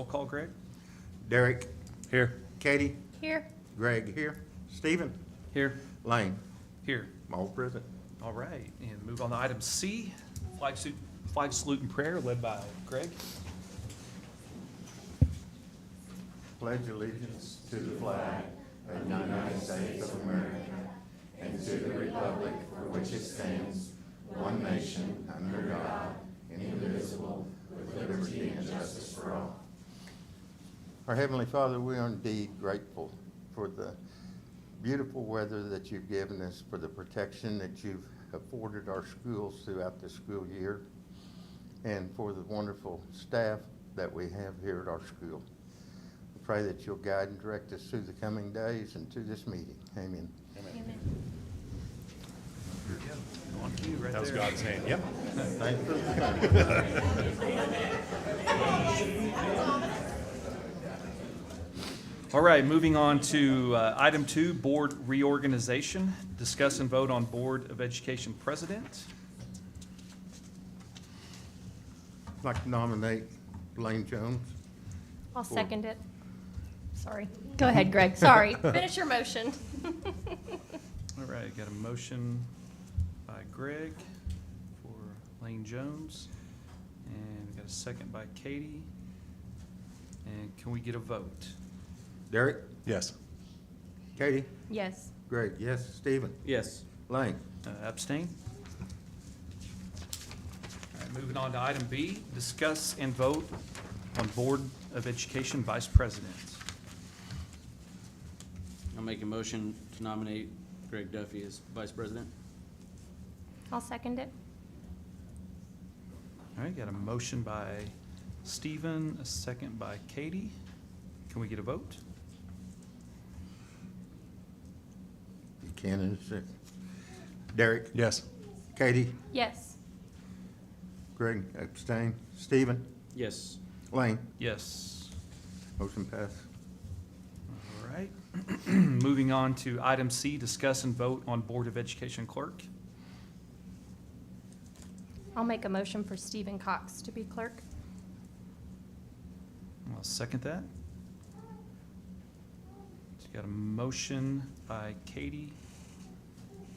call, Greg? Derek, Here. Katie, Here. Greg here, Stephen, Here. Lane, Here. all present. All right, and move on to item C, flag salute and prayer led by Greg. Pledge allegiance to the flag of the United States of America and to the republic for which it stands, one nation, under God, indivisible, with liberty and justice for all. Our Heavenly Father, we are indeed grateful for the beautiful weather that you've given us, for the protection that you've afforded our schools throughout the school year, and for the wonderful staff that we have here at our school. We pray that you'll guide and direct us through the coming days and to this meeting. Amen. Amen. On to you right That was there. God's hand, yep. Thank you. All right, moving on to item 2, board reorganization. Discuss and vote on Board of Education president. I'd like to nominate Lane Jones. I'll second it. Sorry. Go ahead, Greg. Sorry. Finish your motion. All right, got a motion by Greg for Lane Jones, and we got a second by Katie. And can we get a vote? Derek, Yes. Katie, Yes. Greg, yes, Stephen, Yes. Lane. Abstain? All right, moving on to item B, discuss and vote on Board of Education vice president. I'll make a motion to nominate Greg Duffy as vice president. I'll second it. All right, got a motion by Stephen, a second by Katie. Can we get a vote? Buchanan is second. Derek, Yes. Katie, Yes. Greg, abstain, Stephen, Yes. Lane. Yes. Motion passed. All right. Moving on to item C, discuss and vote on Board of Education clerk. I'll make a motion for Stephen Cox to be clerk. I'll second that. So got a motion by Katie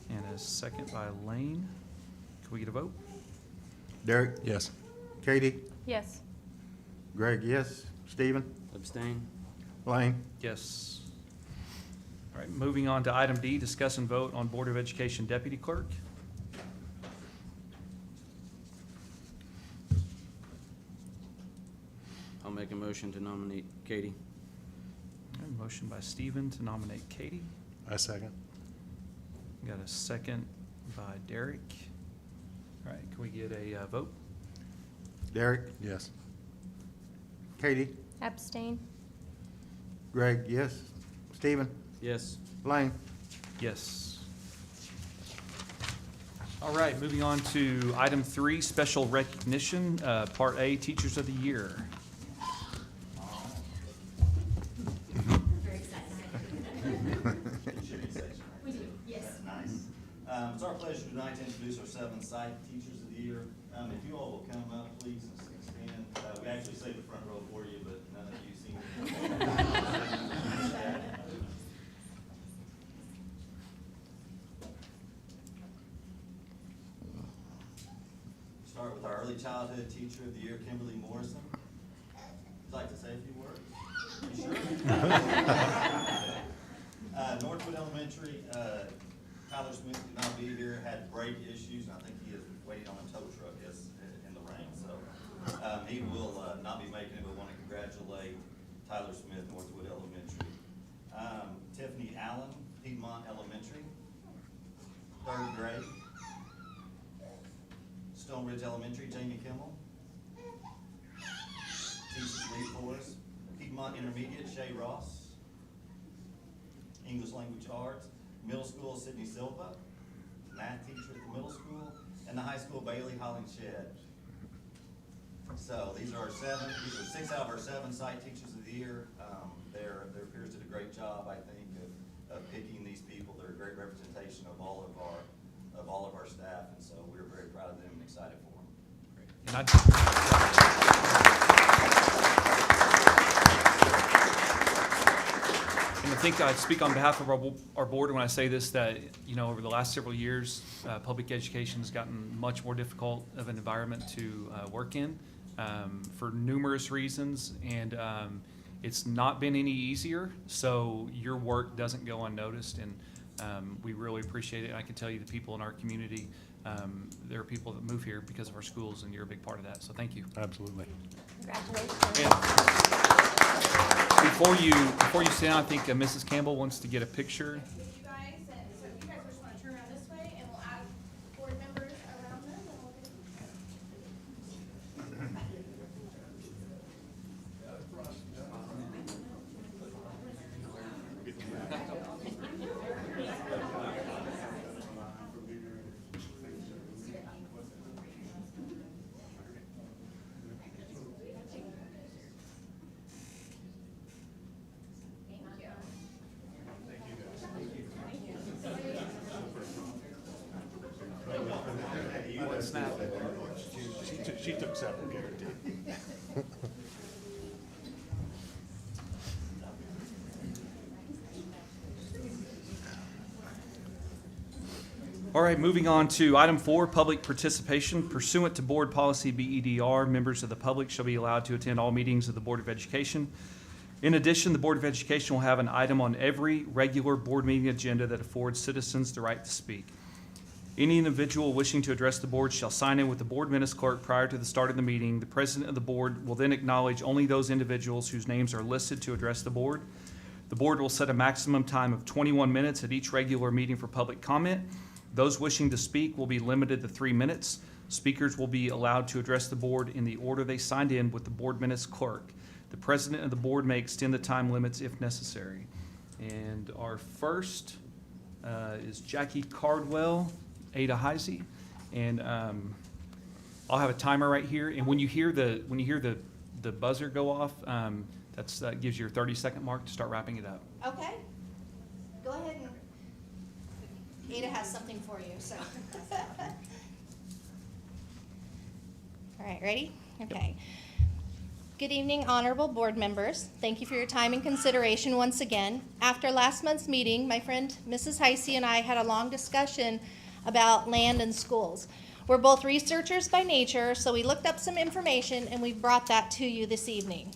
and a second by Lane. Can we get a vote? Derek, Yes. Katie, Yes. Greg, yes, Stephen, Abstain. Lane. Yes. All right, moving on to item D, discuss and vote on Board of Education deputy clerk. I'll make a motion to nominate Katie. All right, motion by Stephen to nominate Katie. I second. Got a second by Derek. All right, can we get a vote? Derek, Yes. Katie, Abstain. Greg, yes, Stephen, Yes. Lane. Yes. All right, moving on to item 3, special recognition, Part A, Teachers of the Year. Very excited. We do, yes. Nice. It's our pleasure tonight to introduce our 7 site teachers of the year. If you all will come up, please, and stand. We actually saved the front row for you, but none of you seem to. Start with our early childhood teacher of the year, Kimberly Morrison. Would you like to say a few words? You sure? Northwood Elementary, Tyler Smith could not be here, had brake issues, and I think he is waiting on a tow truck in the rain, so he will not be making it, but want to congratulate Tyler Smith, Northwood Elementary. Tiffany Allen, Piedmont Elementary, 3rd grade. Stone Ridge Elementary, Jamie Kimmel. Teaches Lee Forrest. Piedmont Intermediate, Shay Ross. English Language Arts. Middle School, Sydney Silva. Math teacher at the middle school. And the high school, Bailey Hollingshed. So these are 6 out of our 7 site teachers of the year. Their peers did a great job, I think, of picking these people. They're a great representation of all of our staff, and so we're very proud of them and excited for them. And think I speak on behalf of our board when I say this, that, over the last several years, public education has gotten much more difficult of an environment to work in for numerous reasons, and it's not been any easier, so your work doesn't go unnoticed, and we really appreciate it. I can tell you the people in our community, there are people that move here because of our schools, and you're a big part of that, so thank you. Absolutely. Congratulations. And before you sit down, I think Mrs. Campbell wants to get a picture. With you guys, and so if you guys just want to turn around this way, and we'll add board members around them, and we'll get. She took several, guaranteed. All right, moving on to item 4, public participation. Pursuant to board policy BEDR, members of the public shall be allowed to attend all meetings of the Board of Education. In addition, the Board of Education will have an item on every regular board meeting agenda that affords citizens the right to speak. Any individual wishing to address the board shall sign in with the board minutes clerk prior to the start of the meeting. The president of the board will then acknowledge only those individuals whose names are listed to address the board. The board will set a maximum time of 21 minutes at each regular meeting for public comment. Those wishing to speak will be limited to 3 minutes. Speakers will be allowed to address the board in the order they signed in with the board minutes clerk. The president of the board may extend the time limits if necessary. And our first is Jackie Cardwell, Ada Heisey, and I'll have a timer right here. And when you hear the buzzer go off, that gives you your 30-second mark to start wrapping it up. Okay. Go ahead and, Ada has something for you, so. All right, ready? Okay. Good evening, honorable board members. Thank you for your time and consideration once again. After last month's meeting, my friend Mrs. Heisey and I had a long discussion about land and schools. We're both researchers by nature, so we looked up some information and we brought that to you this evening.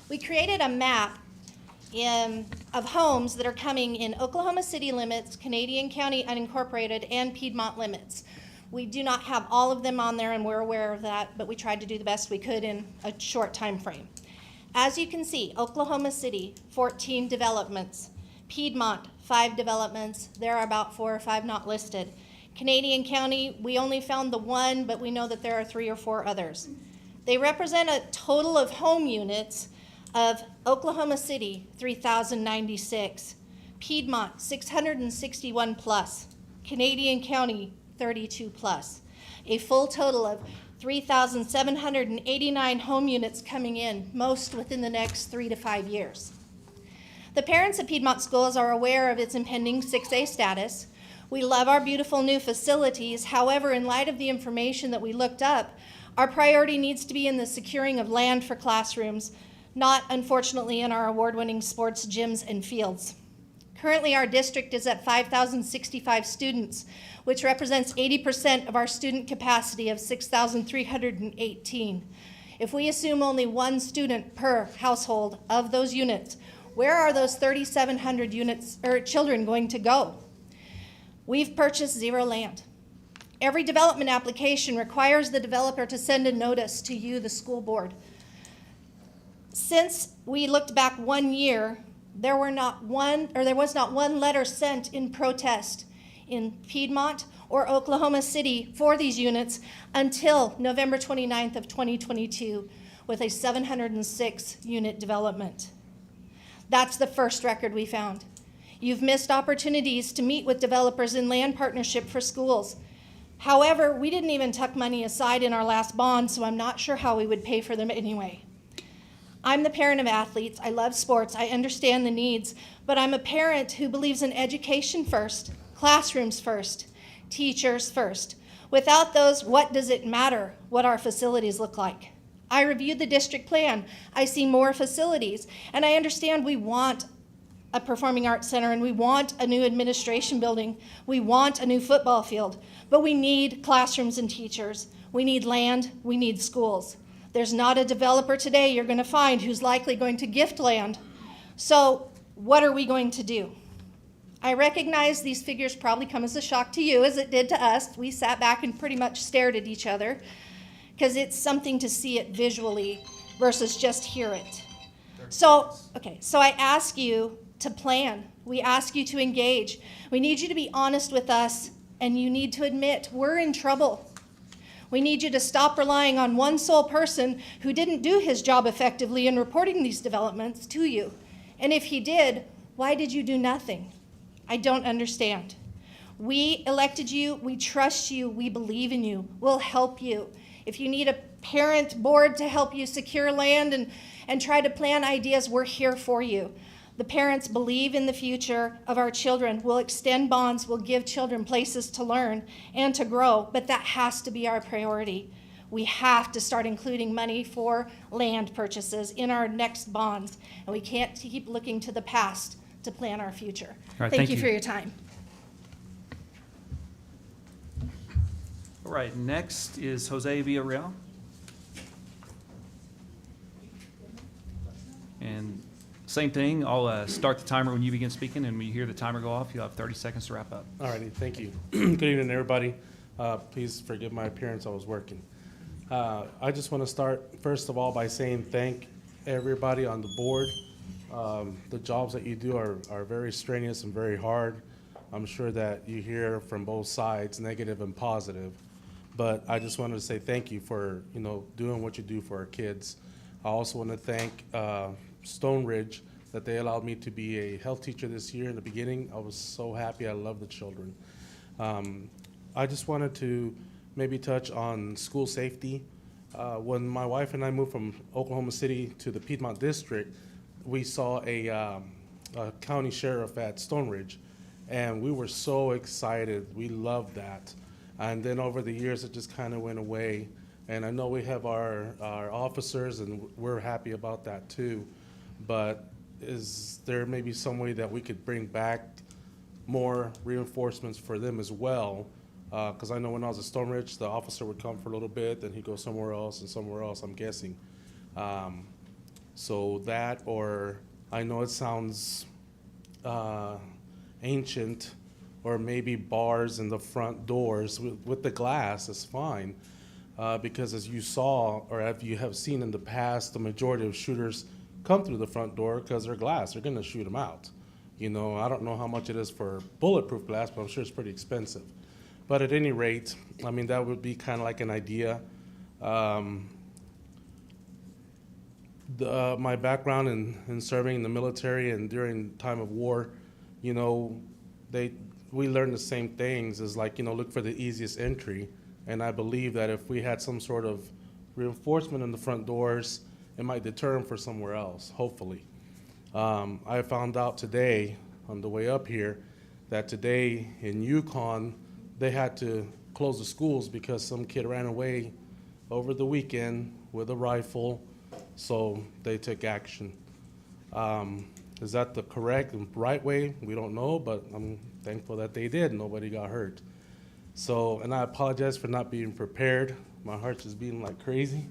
We created a map of homes that are coming in Oklahoma City limits, Canadian County unincorporated, and Piedmont limits. We do not have all of them on there, and we're aware of that, but we tried to do the best we could in a short time frame. As you can see, Oklahoma City, 14 developments. Piedmont, 5 developments. There are about 4 or 5 not listed. Canadian County, we only found the 1, but we know that there are 3 or 4 others. They represent a total of home units of Oklahoma City, 3,096. Piedmont, 661 plus. Canadian County, 32 plus. A full total of 3,789 home units coming in, most within the next 3 to 5 years. The parents of Piedmont Schools are aware of its impending 6A status. We love our beautiful new facilities. However, in light of the information that we looked up, our priority needs to be in the securing of land for classrooms, not unfortunately in our award-winning sports gyms and fields. Currently, our district is at 5,065 students, which represents 80% of our student capacity of 6,318. If we assume only 1 student per household of those units, where are those 3,700 units or children going to go? We've purchased 0 land. Every development application requires the developer to send a notice to you, the school board. Since we looked back 1 year, there was not one letter sent in protest in Piedmont or Oklahoma City for these units until November 29th of 2022 with a 706 unit development. That's the first record we found. You've missed opportunities to meet with developers in land partnership for schools. However, we didn't even tuck money aside in our last bond, so I'm not sure how we would pay for them anyway. I'm the parent of athletes. I love sports. I understand the needs, but I'm a parent who believes in education first, classrooms first, teachers first. Without those, what does it matter what our facilities look like? I reviewed the district plan. I see more facilities, and I understand we want a performing arts center, and we want a new administration building. We want a new football field, but we need classrooms and teachers. We need land, we need schools. There's not a developer today you're going to find who's likely going to gift land. So what are we going to do? I recognize these figures probably come as a shock to you, as it did to us. We sat back and pretty much stared at each other, because it's something to see it visually versus just hear it. So I ask you to plan. We ask you to engage. We need you to be honest with us, and you need to admit we're in trouble. We need you to stop relying on one sole person who didn't do his job effectively in reporting these developments to you. And if he did, why did you do nothing? I don't understand. We elected you, we trust you, we believe in you, we'll help you. If you need a parent board to help you secure land and try to plan ideas, we're here for you. The parents believe in the future of our children. We'll extend bonds, we'll give children places to learn and to grow, but that has to be our priority. We have to start including money for land purchases in our next bonds, and we can't keep looking to the past to plan our future. right, Thank thank you you. for your time. All right, next is Jose Villarreal. And same thing, I'll start the timer when you begin speaking, and when you hear the timer go off, you'll have 30 seconds to wrap up. All righty, thank you. Good evening, everybody. Please forgive my appearance, I was working. I just want to start, first of all, by saying thank everybody on the board. The jobs that you do are very strenuous and very hard. I'm sure that you hear from both sides, negative and positive. But I just wanted to say thank you for, doing what you do for our kids. I also want to thank Stone Ridge that they allowed me to be a health teacher this year. In the beginning, I was so happy. I love the children. I just wanted to maybe touch on school safety. When my wife and I moved from Oklahoma City to the Piedmont District, we saw a county sheriff at Stone Ridge, and we were so excited. We loved that. And then over the years, it just kind of went away. And I know we have our officers, and we're happy about that too. But is there maybe some way that we could bring back more reinforcements for them as well? Because I know when I was at Stone Ridge, the officer would come for a little bit, then he'd go somewhere else and somewhere else, I'm guessing. So that, or I know it sounds ancient, or maybe bars in the front doors with the glass is fine. Because as you saw, or as you have seen in the past, the majority of shooters come through the front door because they're glass. They're going to shoot them out. I don't know how much it is for bulletproof glass, but I'm sure it's pretty expensive. But at any rate, I mean, that would be kind of like an idea. My background in serving in the military and during time of war, we learned the same things as look for the easiest entry. And I believe that if we had some sort of reinforcement in the front doors, it might deter them for somewhere else, hopefully. I found out today on the way up here that today in Yukon, they had to close the schools because some kid ran away over the weekend with a rifle, so they took action. Is that the correct and right way? We don't know, but I'm thankful that they did. Nobody got hurt. So, and I apologize for not being prepared. My heart's just beating like crazy.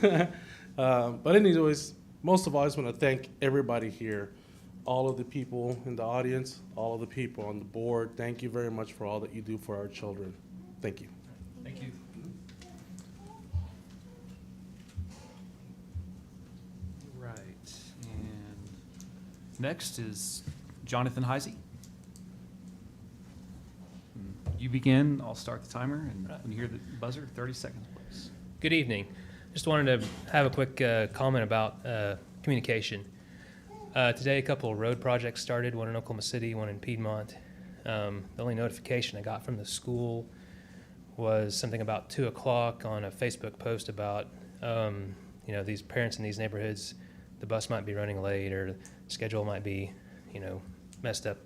But anyways, most of all, I just want to thank everybody here, all of the people in the audience, all of the people on the board. Thank you very much for all that you do for our children. Thank you. Thank you. Right, and next is Jonathan Heisey. You begin, I'll start the timer, and when you hear the buzzer, 30 seconds, please. Good evening. Just wanted to have a quick comment about communication. Today, a couple of road projects started, one in Oklahoma City, one in Piedmont. The only notification I got from the school was something about 2 o'clock on a Facebook post about, these parents in these neighborhoods, the bus might be running late or the schedule might be, messed up.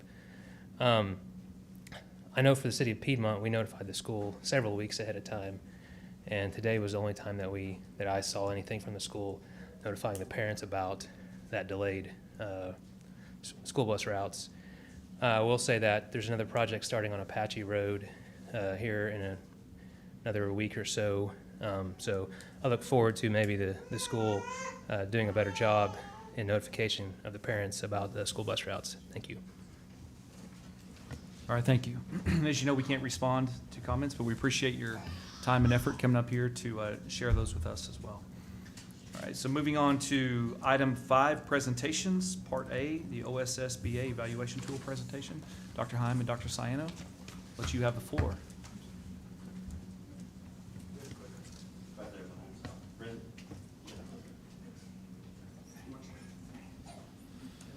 I know for the city of Piedmont, we notified the school several weeks ahead of time, and today was the only time that I saw anything from the school notifying the parents about that delayed school bus routes. We'll say that there's another project starting on Apache Road here in another week or so. So I look forward to maybe the school doing a better job in notification of the parents about the school bus routes. Thank you. All right, thank you. As you know, we can't respond to comments, but we appreciate your time and effort coming up here to share those with us as well. All right, so moving on to item 5, presentations, Part A, the OSSBA evaluation tool presentation. Dr. Heim and Dr. Ciano, let you have the floor. Right there behind. Brent?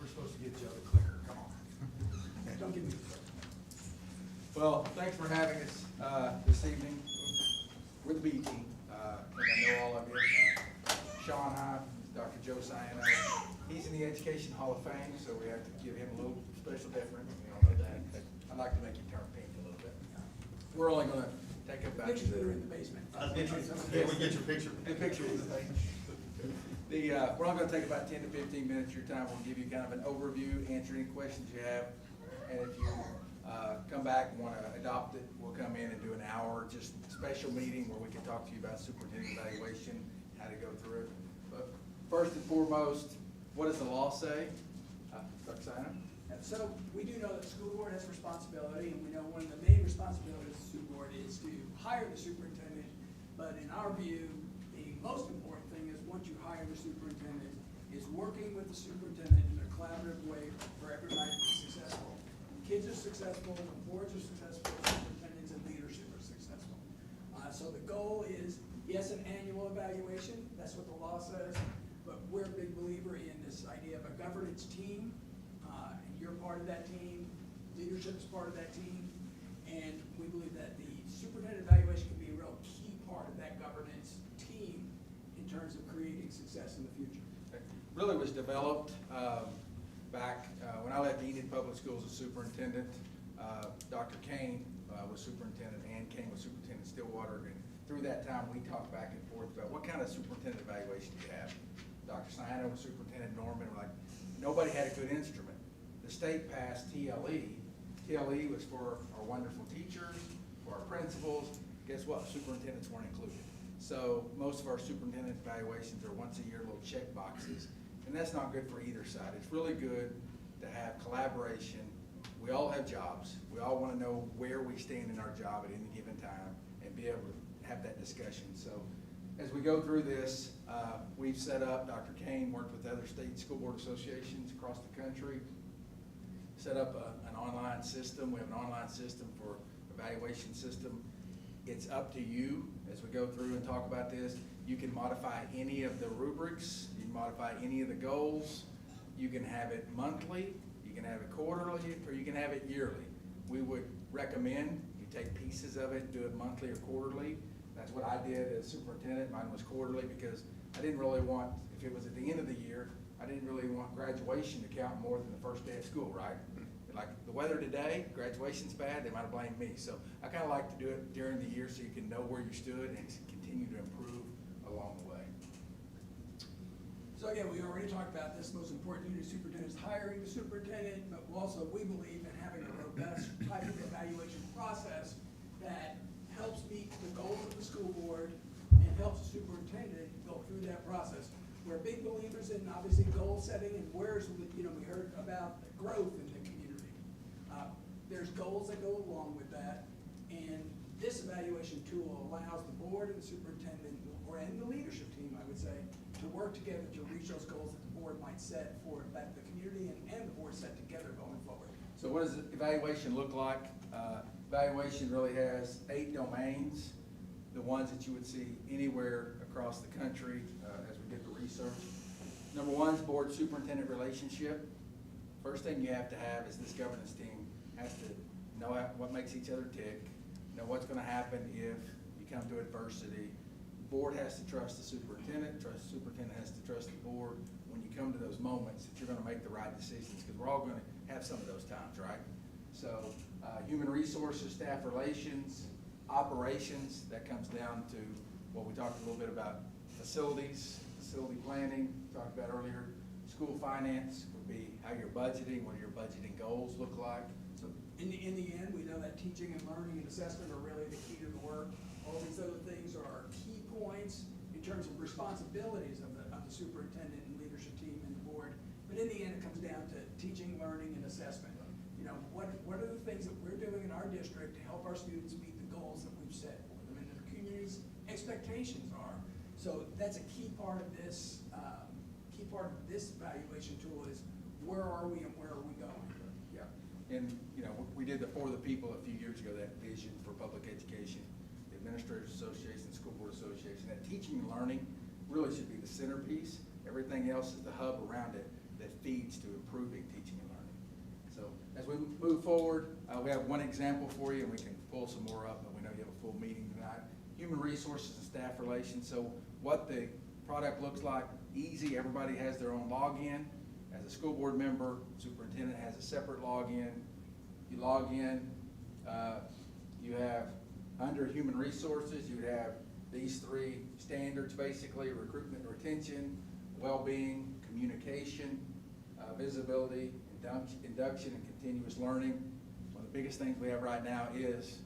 We're supposed to get Joe the clicker, come on. Don't give me the clicker. Well, thanks for having us this evening. We're the B team. I think I know all of you. Sean High, Dr. Joe Ciano. He's in the Education Hall of Fame, so we have to give him a little special deference. We all know that. I'd like to make you turn pink a little bit. We're only going to take up about... Pictures that are in the basement. Yeah, we get your picture. The picture is the thing. We're only going to take about 10 to 15 minutes of your time. We'll give you kind of an overview, answer any questions you have. And if you come back and want to adopt it, we'll come in and do an hour, just special meeting where we can talk to you about superintendent evaluation, how to go through it. But first and foremost, what does the law say? Dr. Sina? So we do know that the school board has responsibility, and we know one of the main responsibilities of the school board is to hire the superintendent. But in our view, the most important thing is once you hire the superintendent, is working with the superintendent in a collaborative way for everybody to be successful. Kids are successful, the boards are successful, superintendents and leadership are successful. So the goal is, yes, an annual evaluation, that's what the law says, but we're a big believer in this idea of a governance team. And you're part of that team, leadership is part of that team, and we believe that the superintendent evaluation can be a real key part of that governance team in terms of creating success in the future. Really was developed back when I left Piedmont Public Schools as superintendent. Dr. Kane was superintendent, and Kane was superintendent Stillwater, and through that time we talked back and forth about what kind of superintendent evaluation do you have. Dr. Sina was superintendent, Norman, like nobody had a good instrument. The state passed TLE. TLE was for our wonderful teachers, for our principals. Guess what? Superintendents weren't included. So most of our superintendent evaluations are once a year little check boxes, and that's not good for either side. It's really good to have collaboration. We all have jobs. We all want to know where we stand in our job at any given time and be able to have that discussion. So as we go through this, we've set up, Dr. Kane worked with other state school board associations across the country, set up an online system. We have an online system for evaluation system. It's up to you as we go through and talk about this. You can modify any of the rubrics. You can modify any of the goals. You can have it monthly, you can have it quarterly, or you can have it yearly. We would recommend you take pieces of it, do it monthly or quarterly. That's what I did as superintendent. Mine was quarterly because I didn't really want, if it was at the end of the year, I didn't really want graduation to count more than the first day of school, right? Like the weather today, graduation's bad, they might have blamed me. So I kind of like to do it during the year so you can know where you stood and continue to improve along the way. So again, we already talked about this, most important duty of superintendent is hiring the superintendent, but also we believe in having a robust type of evaluation process that helps meet the goals of the school board and helps the superintendent go through that process. We're big believers in obviously goal setting and where's, we heard about growth in the community. There's goals that go along with that, and this evaluation tool allows the board and the superintendent, and the leadership team, I would say, to work together to reach those goals that the board might set for that the community and the board set together going forward. So what does evaluation look like? Evaluation really has 8 domains, the ones that you would see anywhere across the country as we get the research. Number 1 is board superintendent relationship. First thing you have to have is this governance team has to know what makes each other tick, know what's going to happen if you come to adversity. The board has to trust the superintendent, the superintendent has to trust the board when you come to those moments that you're going to make the right decisions, because we're all going to have some of those times, right? So human resources, staff relations, operations, that comes down to what we talked a little bit about, facilities, facility planning, talked about earlier, school finance would be how you're budgeting, what do your budgeting goals look like. So in the end, we know that teaching and learning and assessment are really the key to the work. All these other things are key points in terms of responsibilities of the superintendent and leadership team and the board. But in the end, it comes down to teaching, learning, and assessment. You know, what are the things that we're doing in our district to help our students meet the goals that we've set for them and their community's expectations are. So that's a key part of this, evaluation tool is where are we and where are we going? Yeah, and, you know, we did the For the People a few years ago, that vision for public education, the Administrators Association, School Board Association, that teaching and learning really should be the centerpiece. Everything else is the hub around it that feeds to improving teaching and learning. So as we move forward, we have one example for you, and we can pull some more up, but we know you have a full meeting tonight. Human resources and staff relations. So what the product looks like, easy, everybody has their own login. As a school board member, superintendent has a separate login. You log in, you have, under human resources, you would have these three standards basically: recruitment and retention, well-being, communication, visibility, induction, and continuous learning. One of the biggest things we have right now is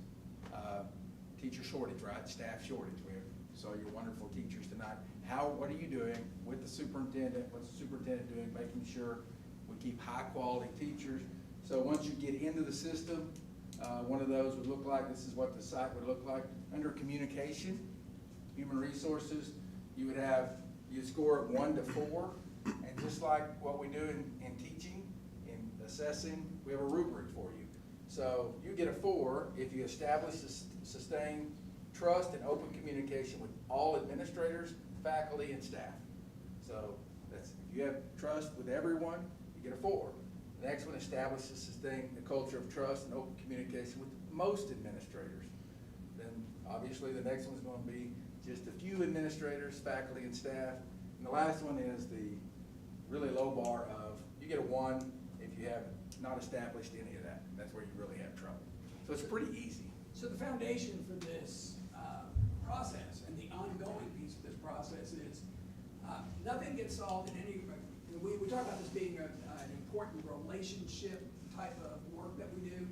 teacher shortage, right? Staff shortage. We saw your wonderful teachers tonight. What are you doing with the superintendent? What's the superintendent doing, making sure we keep high quality teachers? So once you get into the system, one of those would look like, this is what the site would look like. Under communication, human resources, you score it 1 to 4. And just like what we do in teaching, in assessing, we have a rubric for you. So you get a 4 if you establish, sustain trust and open communication with all administrators, faculty, and staff. So that's, if you have trust with everyone, you get a 4. The next one establishes, sustain the culture of trust and open communication with most administrators. Then obviously the next one's going to be just a few administrators, faculty, and staff. And the last one is the really low bar of, you get a 1 if you have not established any of that. That's where you really have trouble. So it's pretty easy. So the foundation for this process and the ongoing piece of this process is nothing gets solved in any, we talk about this being an important relationship type of work that we do.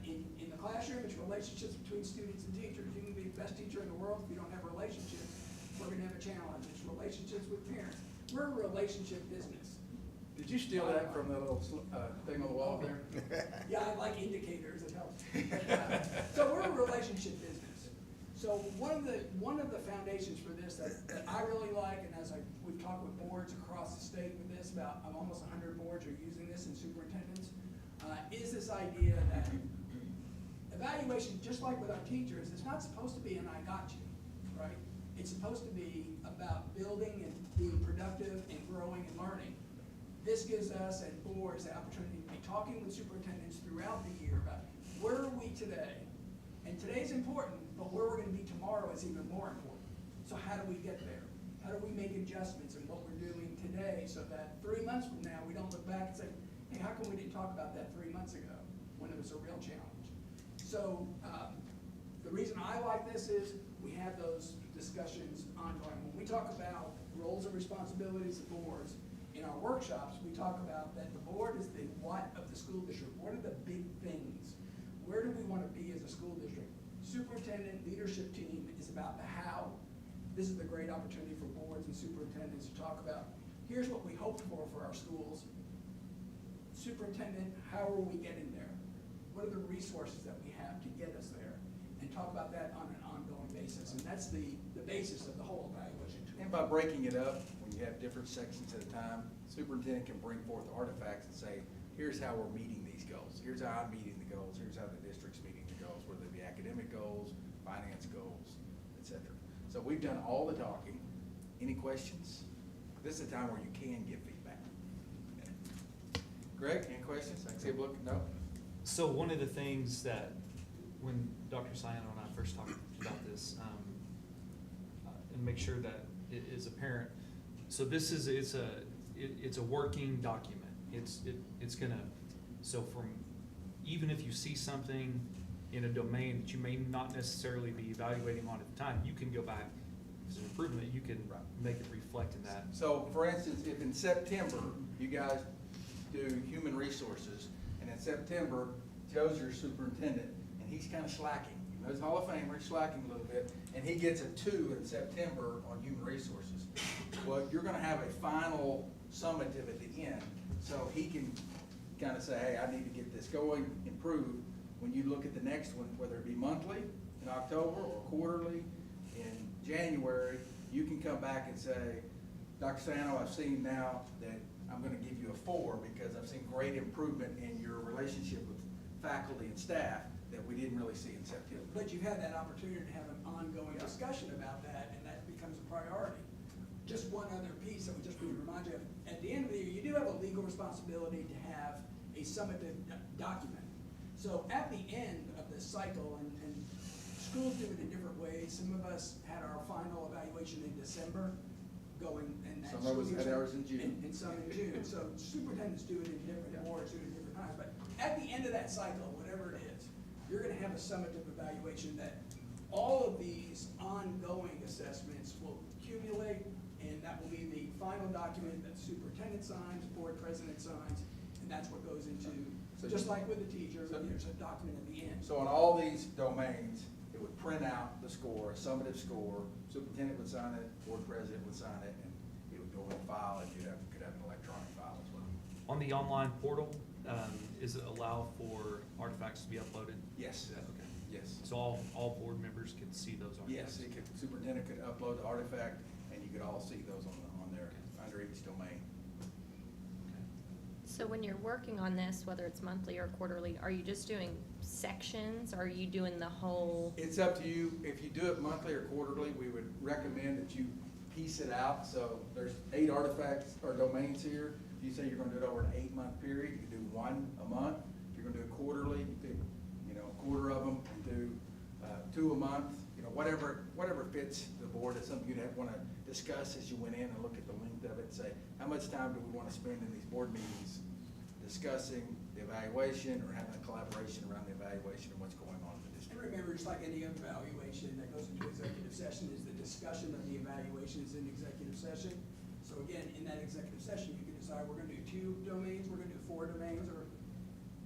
In the classroom, it's relationships between students and teachers. You can be the best teacher in the world if you don't have relationships. We're going to have a challenge. It's relationships with parents. We're a relationship business. Did you steal that from the little thing on the wall there? Yeah, I like indicators, it helps. So we're a relationship business. So one of the foundations for this that I really like, and as we've talked with boards across the state with this, about almost 100 boards are using this and superintendents, is this idea that evaluation, just like with our teachers, it's not supposed to be an I got you, right? It's supposed to be about building and being productive and growing and learning. This gives us and boards the opportunity to be talking with superintendents throughout the year about where are we today? And today's important, but where we're going to be tomorrow is even more important. So how do we get there? How do we make adjustments in what we're doing today so that 3 months from now, we don't look back and say, hey, how come we didn't talk about that 3 months ago when it was a real challenge? So the reason I like this is we have those discussions ongoing. When we talk about roles and responsibilities of boards, in our workshops, we talk about that the board is the what of the school district. What are the big things? Where do we want to be as a school district? Superintendent leadership team is about the how. This is the great opportunity for boards and superintendents to talk about, here's what we hoped for our schools. Superintendent, how are we getting there? What are the resources that we have to get us there? And talk about that on an ongoing basis. And that's the basis of the whole evaluation tool. And by breaking it up, when you have different sections at a time, superintendent can bring forth artifacts and say, here's how we're meeting these goals. Here's how I'm meeting the goals. Here's how the district's meeting the goals, whether they be academic goals, finance goals, etc. So we've done all the talking. Any questions? This is a time where you can give feedback. Greg, any questions? I can see him looking. No? So one of the things that when Dr. Sayano and I first talked about this, and make sure that it is apparent. So this is it's a working document. It's gonna, so from, even if you see something in a domain that you may not necessarily be evaluating on at the time, you can go back it's an improvement, you can make it reflect in that. So, for instance, if in September, you guys do human resources, and in September, Joe's your superintendent, and he's kind of slacking. You know, he's Hall of Famer, he's slacking a little bit, and he gets a 2 in September on human resources. Well, you're gonna have a final summative at the end, so he can kind of say, hey, I need to get this going, improve. When you look at the next one, whether it be monthly in October or quarterly in January, you can come back and say, Dr. Sano, I've seen now that I'm gonna give you a 4 because I've seen great improvement in your relationship with faculty and staff that we didn't really see in September. But you've had that opportunity to have an ongoing discussion about that, and that becomes a priority. Just one other piece that we just need to remind you of, at the end of the year, you do have a legal responsibility to have a summative document. So at the end of the cycle, and schools do it in different ways, some of us had our final evaluation in December, going, and that Some of us had ours in June. And some in June, so superintendents do it in different boards, do it in different times, but at the end of that cycle, whatever it is, you're gonna have a summative evaluation that all of these ongoing assessments will accumulate, and that will be the final document that the superintendent signs, board president signs, and that's what goes into, So just you- like with the teacher, so- there's a document at the end. So on all these domains, it would print out the score, a summative score, superintendent would sign it, board president would sign it, and it would go in a file, and could have an electronic file as well. On the online portal, is it allow for artifacts to be uploaded? Yes. Okay. Yes. So all board members can see those artifacts? Yes, superintendent could upload the artifact, and you could all see those on there, under each domain. So when you're working on this, whether it's monthly or quarterly, are you just doing sections? Are you doing the whole? It's up to you. If you do it monthly or quarterly, we would recommend that you piece it out. So there's 8 artifacts or domains here. If you say you're gonna do it over an 8-month period, you can do 1 a month. If you're gonna do it quarterly, you pick, a quarter of them, and do 2 a month. Whatever fits the board. It's something you'd wanna discuss as you went in and look at the length of it and say, how much time do we wanna spend in these board meetings discussing the evaluation or having a collaboration around the evaluation and what's going on in the And district. remember, just like any other evaluation that goes into executive session, is the discussion of the evaluation is in executive session. So again, in that executive session, you can decide, we're gonna do 2 domains, we're gonna do 4 domains, or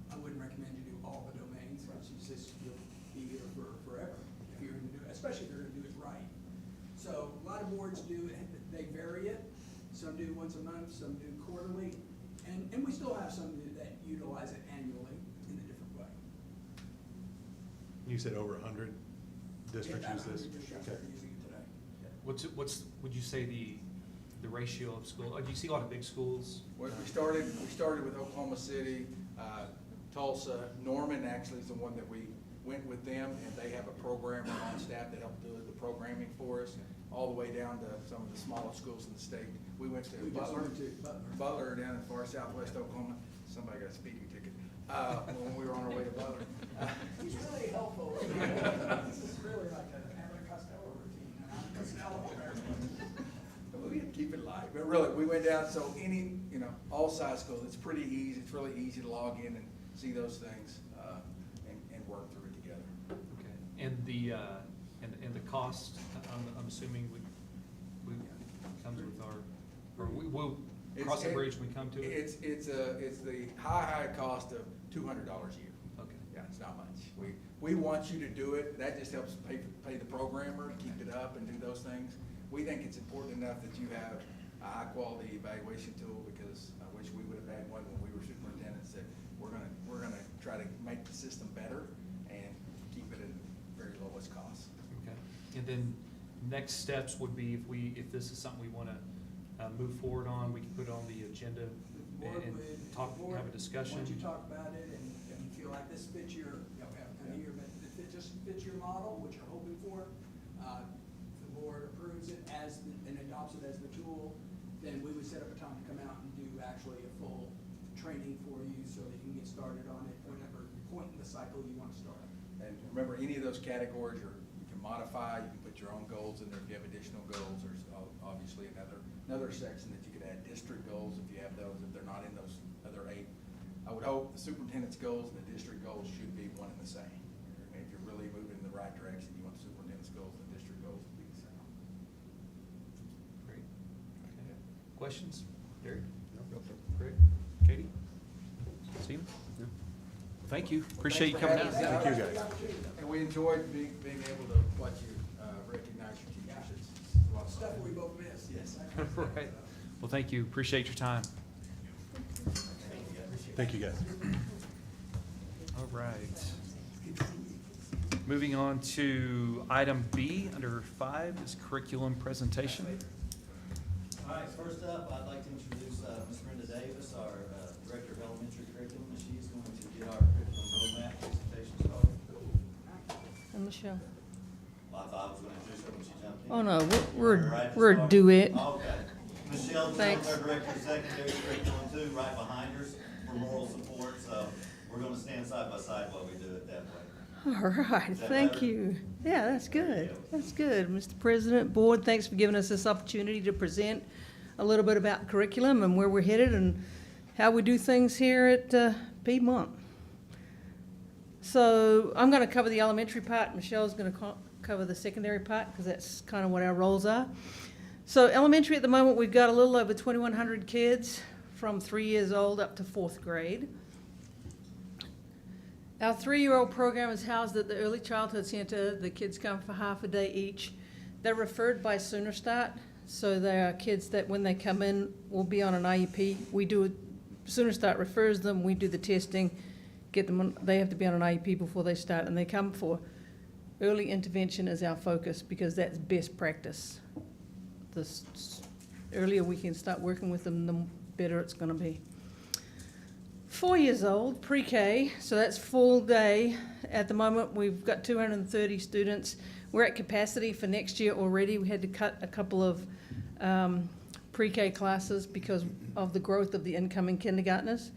I wouldn't recommend you do all the domains, it's just, you'll be here forever, if you're gonna do it, especially if you're gonna do it right. So a lot of boards do it, they vary it, some do once a month, some do quarterly, and we still have some that utilize it annually in a different way. You said over 100 districts Yeah, use this? 100 districts Okay. are using it today. What's, would you say the ratio of school, do you see a lot of big schools? We started with Oklahoma City, Tulsa. Norman actually is the one that we went with them, and they have a programmer on staff that helped do the programming for us, all the way down to some of the smallest schools in the state. We went to We just Butler, went to Butler down in far southwest Oklahoma. Somebody got a speeding ticket when we were on our way to Butler. He's really helpful. This is really like an Abbott and Costello routine, and I'm Costello there. We had to keep it light, but really, we went down, so all size schools, it's pretty easy, it's really easy to log in and see those things, and work through it together. Okay, and the cost, I'm assuming we comes with or we'll cross the bridge when we come to it? It's the high cost of $200 a year. Okay. Yeah, it's not much. We want you to do it, that just helps pay the programmer, keep it up and do those things. We think it's important enough that you have a high-quality evaluation tool, because I wish we would have had one when we were superintendents, that we're gonna try to make the system better and keep it at very lowest cost. Okay, and then next steps would be if this is something we wanna move forward on, we can put it on the agenda and have a discussion. Once you talk about it and you feel like this fits your, we have kind of here, but if it just fits your model, what you're hoping for, the board approves it and adopts it as the tool, then we would set up a time to come out and do actually a full training for you so that you can get started on it, whatever point in the cycle you want to start. And remember, any of those categories you can modify, you can put your own goals in there if you have additional goals. There's obviously another section that you could add district goals if you have those, if they're not in those other 8. I would hope the superintendent's goals and the district goals should be one and the same. If you're really moving in the right direction, you want the superintendent's goals and the district goals to be the same. questions? Derek? Greg? Katie? Stephen? No. Thank you. Appreciate you coming out. Thank you, guys. And we enjoyed being able to watch you recognize your teachers. It's a lot of Stuff fun. we both miss. Yes. Right. Well, thank you. Appreciate your time. Thank you, guys. All right. Moving on to item B, under 5 is curriculum presentation. All right, first up, I'd like to introduce Ms. Brenda Davis, our Director of Elementary Curriculum, and she's going to get our curriculum roadmap presentation started. And Michelle. Well, I thought I was going to introduce her when she jumped in. Oh, no, Ready to we're start? duet. Okay. Michelle Jones, Thanks. our Director of Secondary Curriculum, too, right behind her for moral support, so we're going to stand side by side while we do it that way. All right, Is that thank better? you. Yeah, that's There you good. go. That's good. Mr. President, Board, thanks for giving us this opportunity to present a little bit about curriculum and where we're headed and how we do things here at Piedmont. So I'm going to cover the elementary part. Michelle's going to cover the secondary part because that's kind of what our roles are. So elementary at the moment, we've got a little over 2,100 kids from 3 years old up to 4th grade. Our 3-year-old program is housed at the Early Childhood Center. The kids come for half a day each. They're referred by Sooner Start, so they are kids that when they come in will be on an IEP. Sooner Start refers them, we do the testing, get them on, they have to be on an IEP before they start, and they come for early intervention is our focus because that's best practice. The earlier we can start working with them, the better it's going to be. 4 years old, pre-K, so that's full day. At the moment, we've got 230 students. We're at capacity for next year already. We had to cut a couple of pre-K classes because of the growth of the incoming kindergartners.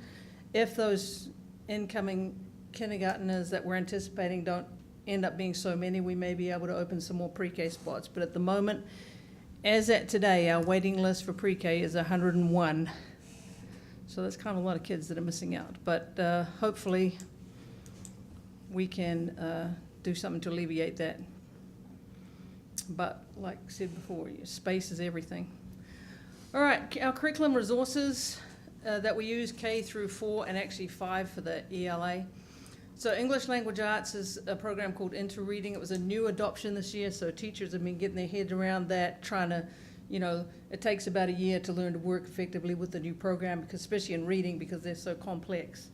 If those incoming kindergartners that we're anticipating don't end up being so many, we may be able to open some more pre-K spots. But at the moment, as at today, our waiting list for pre-K is 101. So that's kind of a lot of kids that are missing out. But hopefully we can do something to alleviate that. But like I said before, space is everything. All right, our curriculum resources that we use K through 4 and actually 5 for the ELA. So English Language Arts is a program called Interreading. It was a new adoption this year, so teachers have been getting their heads around that, trying to, it takes about a year to learn to work effectively with the new program, because especially in reading, because they're so complex.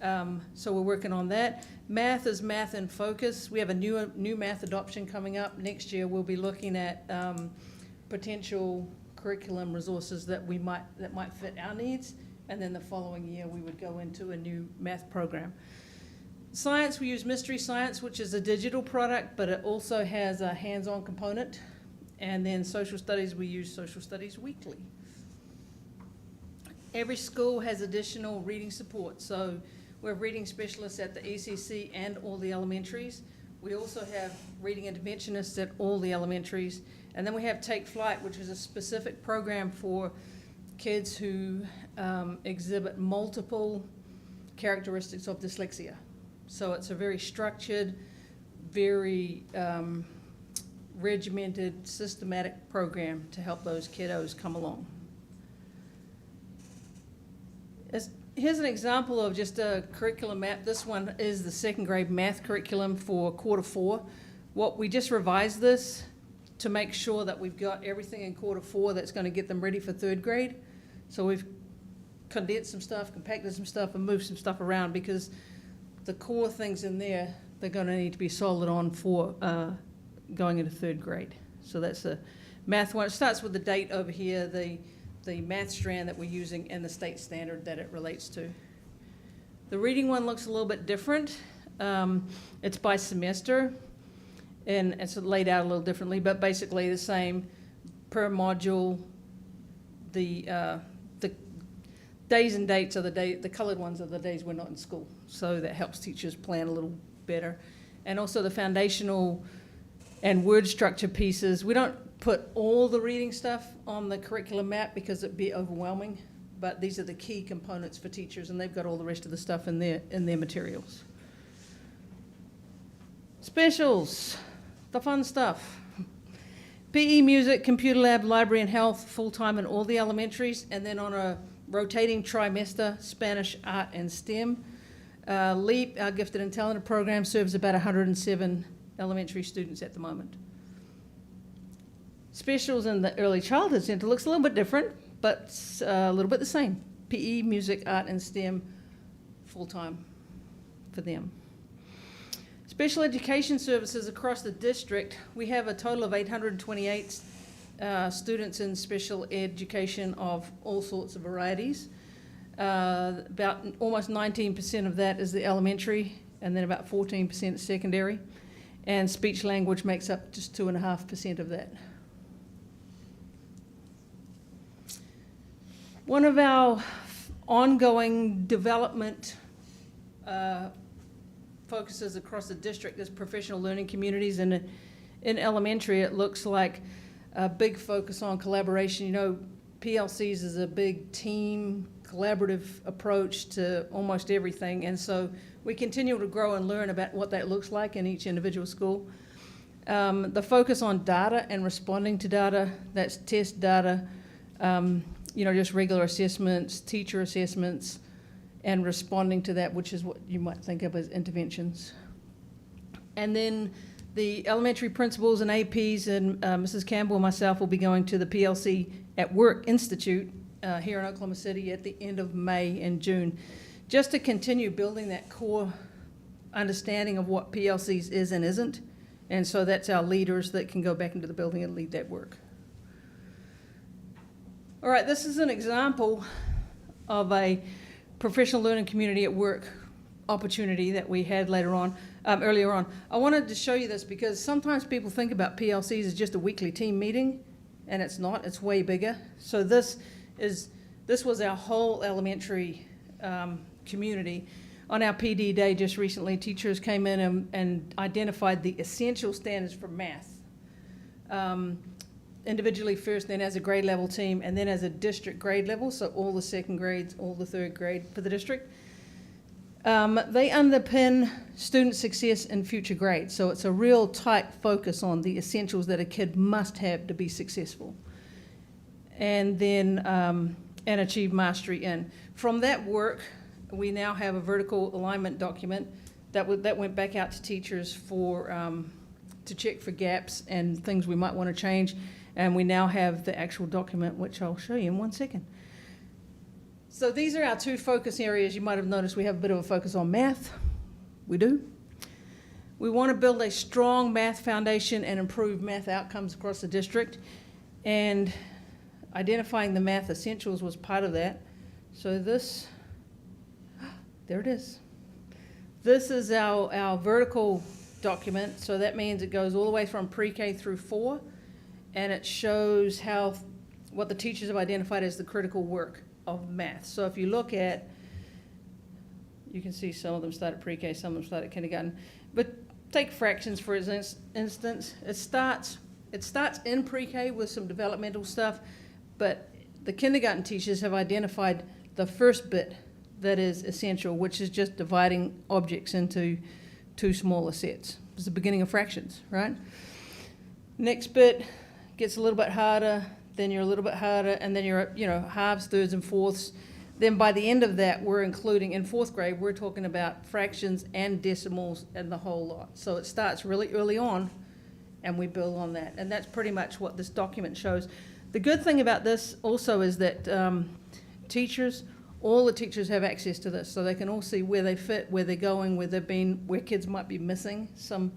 So we're working on that. Math is Math in Focus. We have a new math adoption coming up. Next year we'll be looking at potential curriculum resources that might fit our needs, and then the following year we would go into a new math program. Science, we use Mystery Science, which is a digital product, but it also has a hands-on component. And then Social Studies, we use Social Studies Weekly. Every school has additional reading support. So we have reading specialists at the ECC and all the elementaries. We also have reading interventionists at all the elementaries. And then we have Take Flight, which is a specific program for kids who exhibit multiple characteristics of dyslexia. So it's a very structured, very regimented, systematic program to help those kiddos come along. Here's an example of just a curriculum map. This one is the 2nd grade math curriculum for quarter 4. We just revised this to make sure that we've got everything in quarter 4 that's going to get them ready for 3rd grade. So we've condensed some stuff, compacted some stuff, and moved some stuff around because the core things in there, they're going to need to be solid on for going into 3rd grade. So that's the math one. It starts with the date over here, the math strand that we're using, and the state standard that it relates to. The reading one looks a little bit different. It's by semester, and it's laid out a little differently, but basically the same per module. The days and dates are the colored ones are the days we're not in school. So that helps teachers plan a little better. And also the foundational and word structure pieces. We don't put all the reading stuff on the curriculum map because it'd be overwhelming, but these are the key components for teachers, and they've got all the rest of the stuff in their materials. Specials, the fun stuff. PE, music, computer lab, library, and health, full-time in all the elementaries, and then on a rotating trimester, Spanish, art, and STEM. LEAP, our gifted and talented program, serves about 107 elementary students at the moment. Specials in the early childhood center looks a little bit different, but a little bit the same. PE, music, art, and STEM, full-time for them. Special education services across the district, we have a total of 828 students in special education of all sorts of varieties. About almost 19% of that is the elementary, and then about 14% is secondary. And speech language makes up just 2.5% of that. One of our ongoing development focuses across the district is professional learning communities, and in elementary it looks like a big focus on collaboration. You know, PLCs is a big team collaborative approach to almost everything, and so we continue to grow and learn about what that looks like in each individual school. The focus on data and responding to data, that's test data, you know, just regular assessments, teacher assessments, and responding to that, which is what you might think of as interventions. And then the elementary principals and APs and Mrs. Campbell and myself will be going to the PLC at Work Institute here in Oklahoma City at the end of May and June, just to continue building that core understanding of what PLCs is and isn't. And so that's our leaders that can go back into the building and lead that work. All right, this is an example of a professional learning community at work opportunity that we had earlier on. I wanted to show you this because sometimes people think about PLCs as just a weekly team meeting, and it's not. It's way bigger. So this was our whole elementary community. On our PD day just recently, teachers came in and identified the essential standards for math. Individually first, then as a grade level team, and then as a district grade level, so all the second grades, all the third grade for the district. They underpin student success in future grades, so it's a real tight focus on the essentials that a kid must have to be successful. And then, and achieve mastery in. From that work, we now have a vertical alignment document that went back out to teachers for, to check for gaps and things we might want to change. And we now have the actual document, which I'll show you in 1 second. So these are our two focus areas. You might have noticed we have a bit of a focus on math. We do. We want to build a strong math foundation and improve math outcomes across the district. And identifying the math essentials was part of that. So this, there it is. This is our vertical document. So that means it goes all the way from pre-K through 4. And it shows what the teachers have identified as the critical work of math. So if you look at, you can see some of them start at pre-K, some of them start at kindergarten. But take fractions for instance. It starts in pre-K with some developmental stuff, but the kindergarten teachers have identified the first bit that is essential, which is just dividing objects into two smaller sets. It's the beginning of fractions, right? Next bit gets a little bit harder, then you're a little bit harder, and then you're, halves, thirds, and fourths. Then by the end of that, we're including, in 4th grade, we're talking about fractions and decimals and the whole lot. So it starts really early on, and we build on that. And that's pretty much what this document shows. The good thing about this also is that all the teachers have access to this, so they can all see where they fit, where they're going, where they've been, where kids might be missing some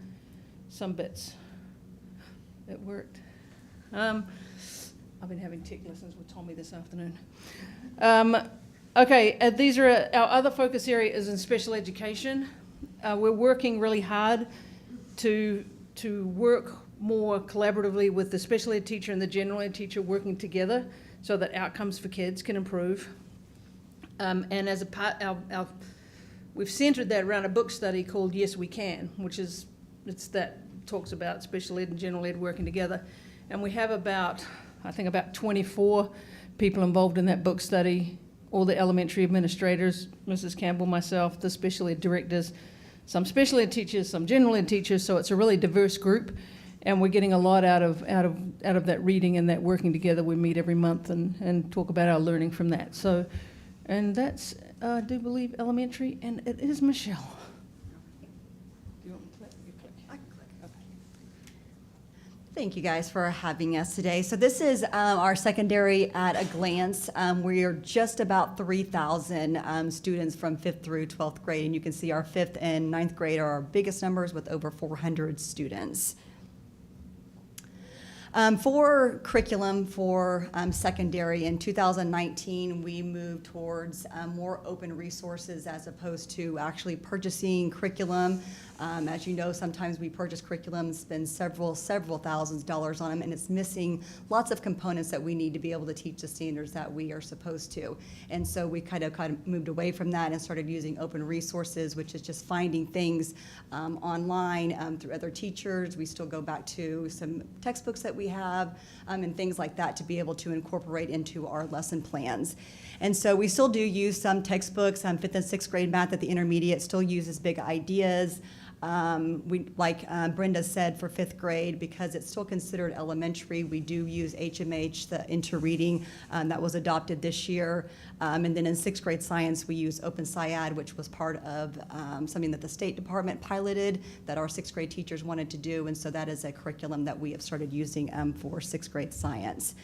bits. It worked. I've been having tech lessons with Tommy this afternoon. Okay, these are our other focus area is in special education. We're working really hard to work more collaboratively with the special ed teacher and the general ed teacher working together so that outcomes for kids can improve. And as a part, we've centered that around a book study called Yes We Can, which is, talks about special ed and general ed working together. And we have about 24 people involved in that book study, all the elementary administrators, Mrs. Campbell, myself, the special ed directors, some special ed teachers, some general ed teachers, so it's a really diverse group. And we're getting a lot out of that reading and that working together. We meet every month and talk about our learning from that. So, and that's, I do believe, elementary, and it is Michelle. Do you want me to click? You click. I can click. Okay. Thank you guys for having us today. So this is our secondary at a glance. We are just about 3,000 students from 5th through 12th grade, and you can see our 5th and 9th grade are our biggest numbers with over 400 students. For curriculum for secondary, in 2019, we moved towards more open resources as opposed to actually purchasing curriculum. As you know, sometimes we purchase curriculum, spend several thousands of dollars on them, and it's missing lots of components that we need to be able to teach the standards that we are supposed to. And so we kind of moved away from that and started using open resources, which is just finding things online through other teachers. We still go back to some textbooks that we have and things like that to be able to incorporate into our lesson plans. And so we still do use some textbooks. 5th and 6th grade math at the intermediate still uses big ideas. Like Brenda said, for 5th grade, because it's still considered elementary, we do use HMH, the interreading that was adopted this year. And then in 6th grade science, we use Open SciAd, which was part of something that the State Department piloted that our 6th grade teachers wanted to do. And so that is a curriculum that we have started using for 6th grade science.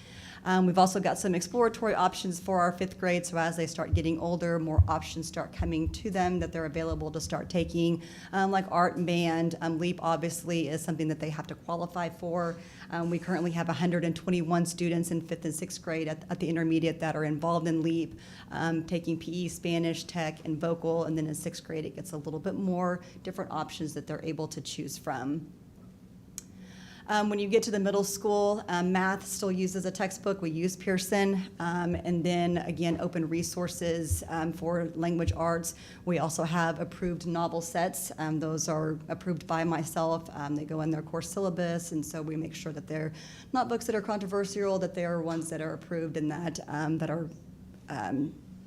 We've also got some exploratory options for our 5th grade, so as they start getting older, more options start coming to them that they're available to start taking, like art and band. LEAP obviously is something that they have to qualify for. We currently have 121 students in 5th and 6th grade at the intermediate that are involved in LEAP, taking PE, Spanish, tech, and vocal, and then in 6th grade it gets a little bit more different options that they're able to choose from. When you get to the middle school, math still uses a textbook. We use Pearson. And then, again, open resources for language arts. We also have approved novel sets. Those are approved by myself. They go in their course syllabus, and so we make sure that they're not books that are controversial, that they are ones that are approved and that our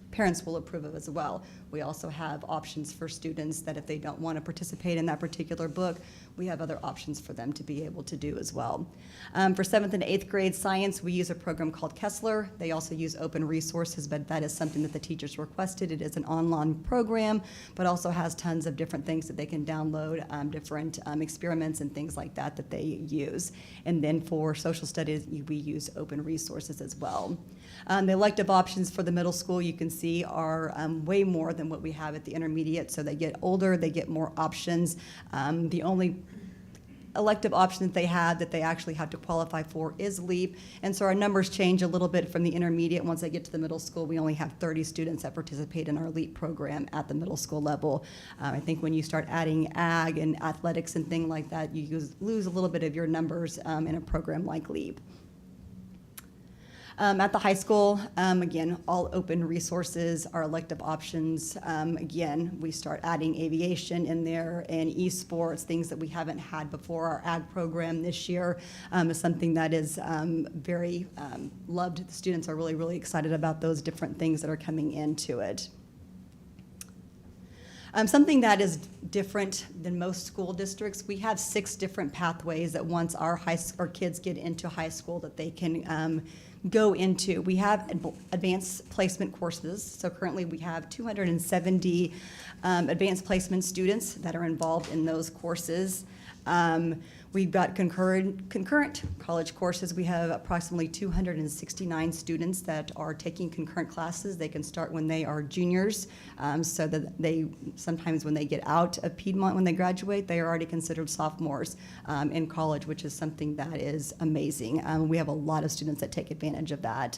parents will approve of as well. We also have options for students that if they don't want to participate in that particular book, we have other options for them to be able to do as well. For 7th and 8th grade science, we use a program called Kessler. They also use open resources, but that is something that the teachers requested. It is an online program, but also has tons of different things that they can download, different experiments and things like that that they use. And then for social studies, we use open resources as well. The elective options for the middle school, you can see, are way more than what we have at the intermediate. So they get older, they get more options. The only elective option that they have that they actually have to qualify for is LEAP. And so our numbers change a little bit from the intermediate. Once they get to the middle school, we only have 30 students that participate in our LEAP program at the middle school level. I think when you start adding ag and athletics and things like that, you lose a little bit of your numbers in a program like LEAP. At the high school, again, all open resources, our elective options. Again, we start adding aviation in there and esports, things that we haven't had before. Our ag program this year is something that is very loved. The students are really, really excited about those different things that are coming into it. Something that is different than most school districts, we have 6 different pathways that once our kids get into high school that they can go into. We have advanced placement courses. So currently we have 270 advanced placement students that are involved in those courses. We've got concurrent college courses. We have approximately 269 students that are taking concurrent classes. They can start when they are juniors, so that they sometimes when they get out of Piedmont, when they graduate, they are already considered sophomores in college, which is something that is amazing. We have a lot of students that take advantage of that.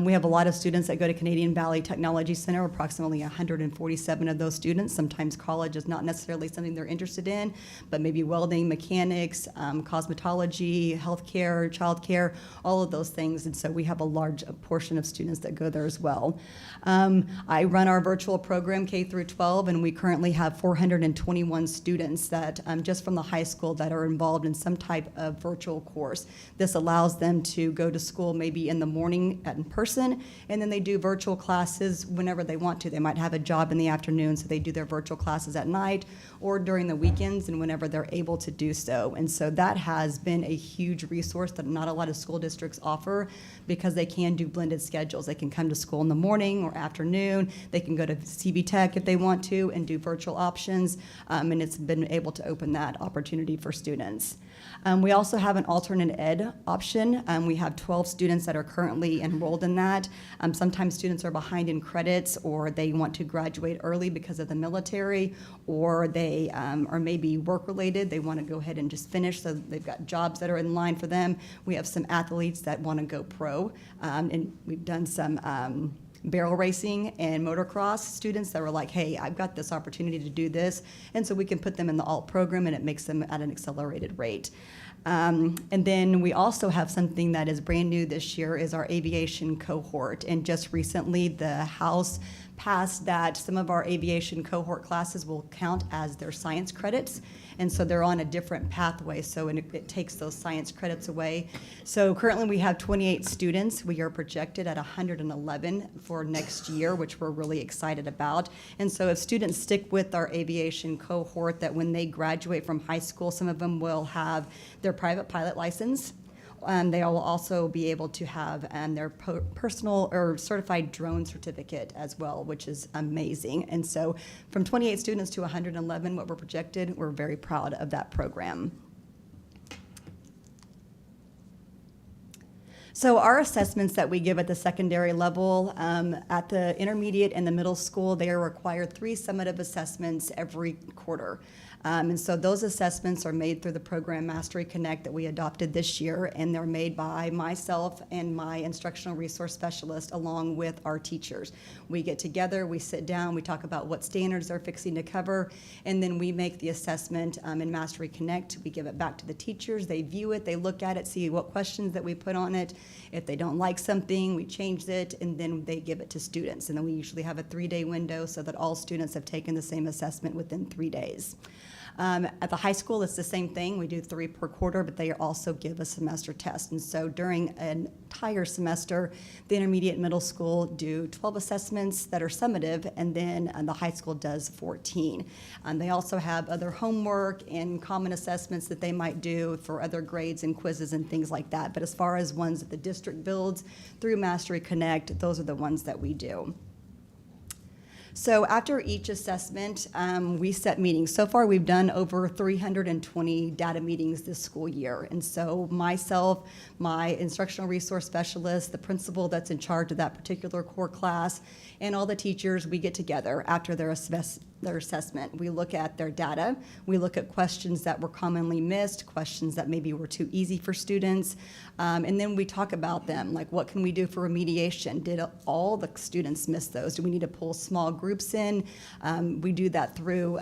We have a lot of students that go to Canadian Valley Technology Center, approximately 147 of those students. Sometimes college is not necessarily something they're interested in, but maybe welding, mechanics, cosmetology, healthcare, childcare, all of those things. And so we have a large portion of students that go there as well. I run our virtual program K through 12, and we currently have 421 students that just from the high school that are involved in some type of virtual course. This allows them to go to school maybe in the morning in person, and then they do virtual classes whenever they want to. They might have a job in the afternoon, so they do their virtual classes at night or during the weekends and whenever they're able to do so. And so that has been a huge resource that not a lot of school districts offer, because they can do blended schedules. They can come to school in the morning or afternoon. They can go to CB Tech if they want to and do virtual options, and it's been able to open that opportunity for students. We also have an alternate ed option. We have 12 students that are currently enrolled in that. Sometimes students are behind in credits, or they want to graduate early because of the military, or they are maybe work-related. They want to go ahead and just finish, so they've got jobs that are in line for them. We have some athletes that want to go pro, and we've done some barrel racing and motocross students that were like, hey, I've got this opportunity to do this, and so we can put them in the alt program, and it makes them at an accelerated rate. And then we also have something that is brand new this year, is our aviation cohort. And just recently, the House passed that some of our aviation cohort classes will count as their science credits. And so they're on a different pathway, so it takes those science credits away. So currently we have 28 students. We are projected at 111 for next year, which we're really excited about. And so if students stick with our aviation cohort, that when they graduate from high school, some of them will have their private pilot license. They will also be able to have their personal or certified drone certificate as well, which is amazing. And so from 28 students to 111, what we're projected, we're very proud of that program. So our assessments that we give at the secondary level, at the intermediate and the middle school, they are required 3 summative assessments every quarter. And so those assessments are made through the program Mastery Connect that we adopted this year, and they're made by myself and my instructional resource specialist along with our teachers. We get together, we sit down, we talk about what standards they're fixing to cover, and then we make the assessment in Mastery Connect. We give it back to the teachers, they view it, they look at it, see what questions that we put on it. If they don't like something, we change it, and then they give it to students. And then we usually have a 3-day window so that all students have taken the same assessment within 3 days. At the high school, it's the same thing. We do 3 per quarter, but they also give a semester test. And so during an entire semester, the intermediate and middle school do 12 assessments that are summative, and then the high school does 14. They also have other homework and common assessments that they might do for other grades and quizzes and things like that. But as far as ones that the district builds through Mastery Connect, those are the ones that we do. So after each assessment, we set meetings. So far, we've done over 320 data meetings this school year. And so myself, my instructional resource specialist, the principal that's in charge of that particular core class, and all the teachers, we get together after their assessment. We look at their data. We look at questions that were commonly missed, questions that maybe were too easy for students, and then we talk about them, like what can we do for remediation? Did all the students miss those? Do we need to pull small groups in? We do that through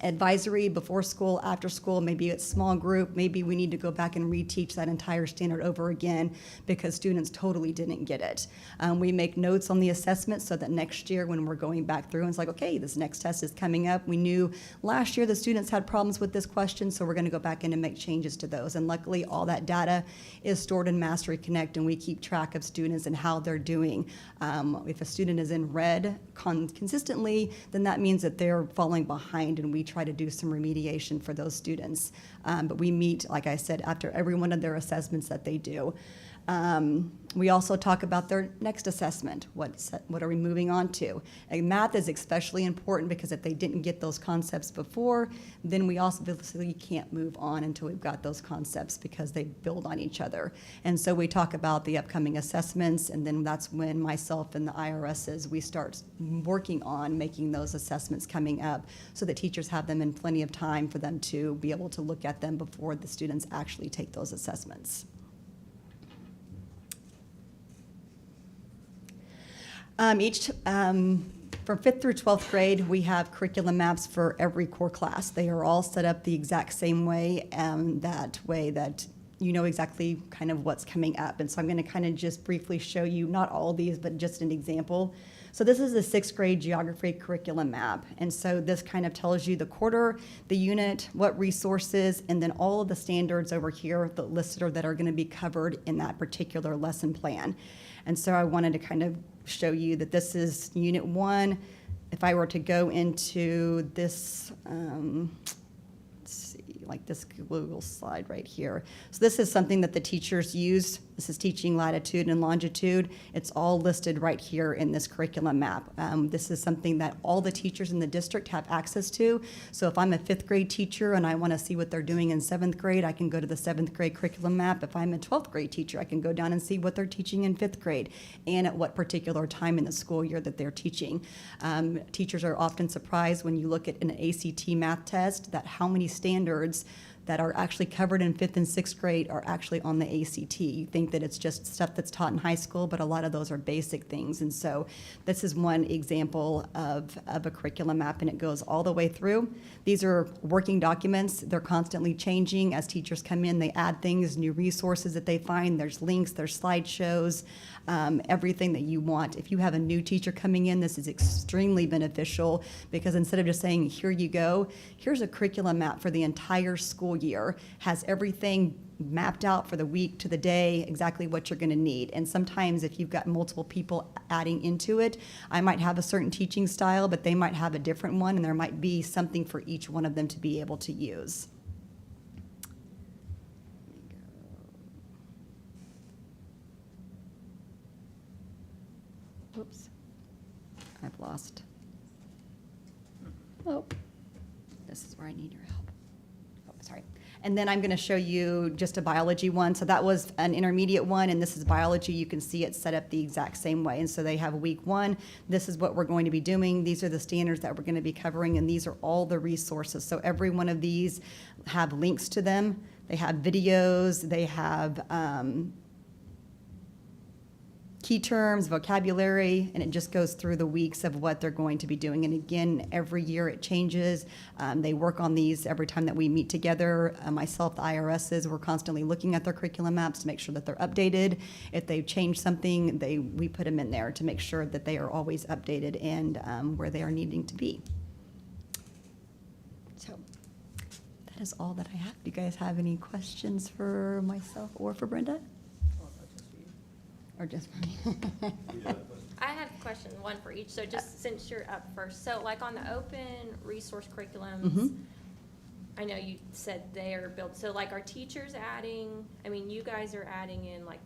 advisory, before school, after school, maybe it's small group, maybe we need to go back and reteach that entire standard over again because students totally didn't get it. We make notes on the assessment so that next year when we're going back through, and it's like, okay, this next test is coming up. We knew last year the students had problems with this question, so we're gonna go back in and make changes to those. And luckily, all that data is stored in Mastery Connect, and we keep track of students and how they're doing. If a student is in red consistently, then that means that they're falling behind, and we try to do some remediation for those students. But we meet, like I said, after every one of their assessments that they do. We also talk about their next assessment. What are we moving on to? And math is especially important because if they didn't get those concepts before, then we also obviously can't move on until we've got those concepts because they build on each other. And so we talk about the upcoming assessments, and then that's when myself and the IRSs, we start working on making those assessments coming up so that teachers have them in plenty of time for them to be able to look at them before the students actually take those assessments. From 5th through 12th grade, we have curriculum maps for every core class. They are all set up the exact same way, that way that you know exactly kind of what's coming up. And so I'm gonna kind of just briefly show you, not all these, but just an example. So this is the 6th grade geography curriculum map. And so this kind of tells you the quarter, the unit, what resources, and then all of the standards over here, the listed that are gonna be covered in that particular lesson plan. And so I wanted to kind of show you that this is Unit 1. If I were to go into this, let's see, like this Google slide right here. So this is something that the teachers use. This is teaching latitude and longitude. It's all listed right here in this curriculum map. This is something that all the teachers in the district have access to. So if I'm a 5th grade teacher and I want to see what they're doing in 7th grade, I can go to the 7th grade curriculum map. If I'm a 12th grade teacher, I can go down and see what they're teaching in 5th grade and at what particular time in the school year that they're teaching. Teachers are often surprised when you look at an ACT math test that how many standards that are actually covered in 5th and 6th grade are actually on the ACT. You think that it's just stuff that's taught in high school, but a lot of those are basic things. And so this is one example of a curriculum map, and it goes all the way through. These are working documents. They're constantly changing. As teachers come in, they add things, new resources that they find. There's links, there's slideshows, everything that you want. If you have a new teacher coming in, this is extremely beneficial because instead of just saying, here you go, here's a curriculum map for the entire school year, has everything mapped out for the week to the day, exactly what you're going to need. And sometimes if you've got multiple people adding into it, I might have a certain teaching style, but they might have a different one, and there might be something for each one of them to be able to use. Oops, I've lost. Oh, this is where I need your help. Oh, sorry. And then I'm going to show you just a biology one. So that was an intermediate one, and this is biology. You can see it set up the exact same way. And so they have week 1. This is what we're going to be doing. These are the standards that we're going to be covering, and these are all the resources. So every one of these have links to them. They have videos. They have key terms, vocabulary, and it just goes through the weeks of what they're going to be doing. And again, every year it changes. They work on these every time that we meet together. Myself, the IRSs, we're constantly looking at their curriculum maps to make sure that they're updated. If they've changed something, we put them in there to make sure that they are always updated and where they are needing to be. So that is all that I have. Do you guys have any questions for myself or for Brenda? Or just for me? I have a question, one for each, so just since you're up first. So like on the open resource curriculums, I know you said they are built, so like are teachers adding, I mean, you guys are adding in like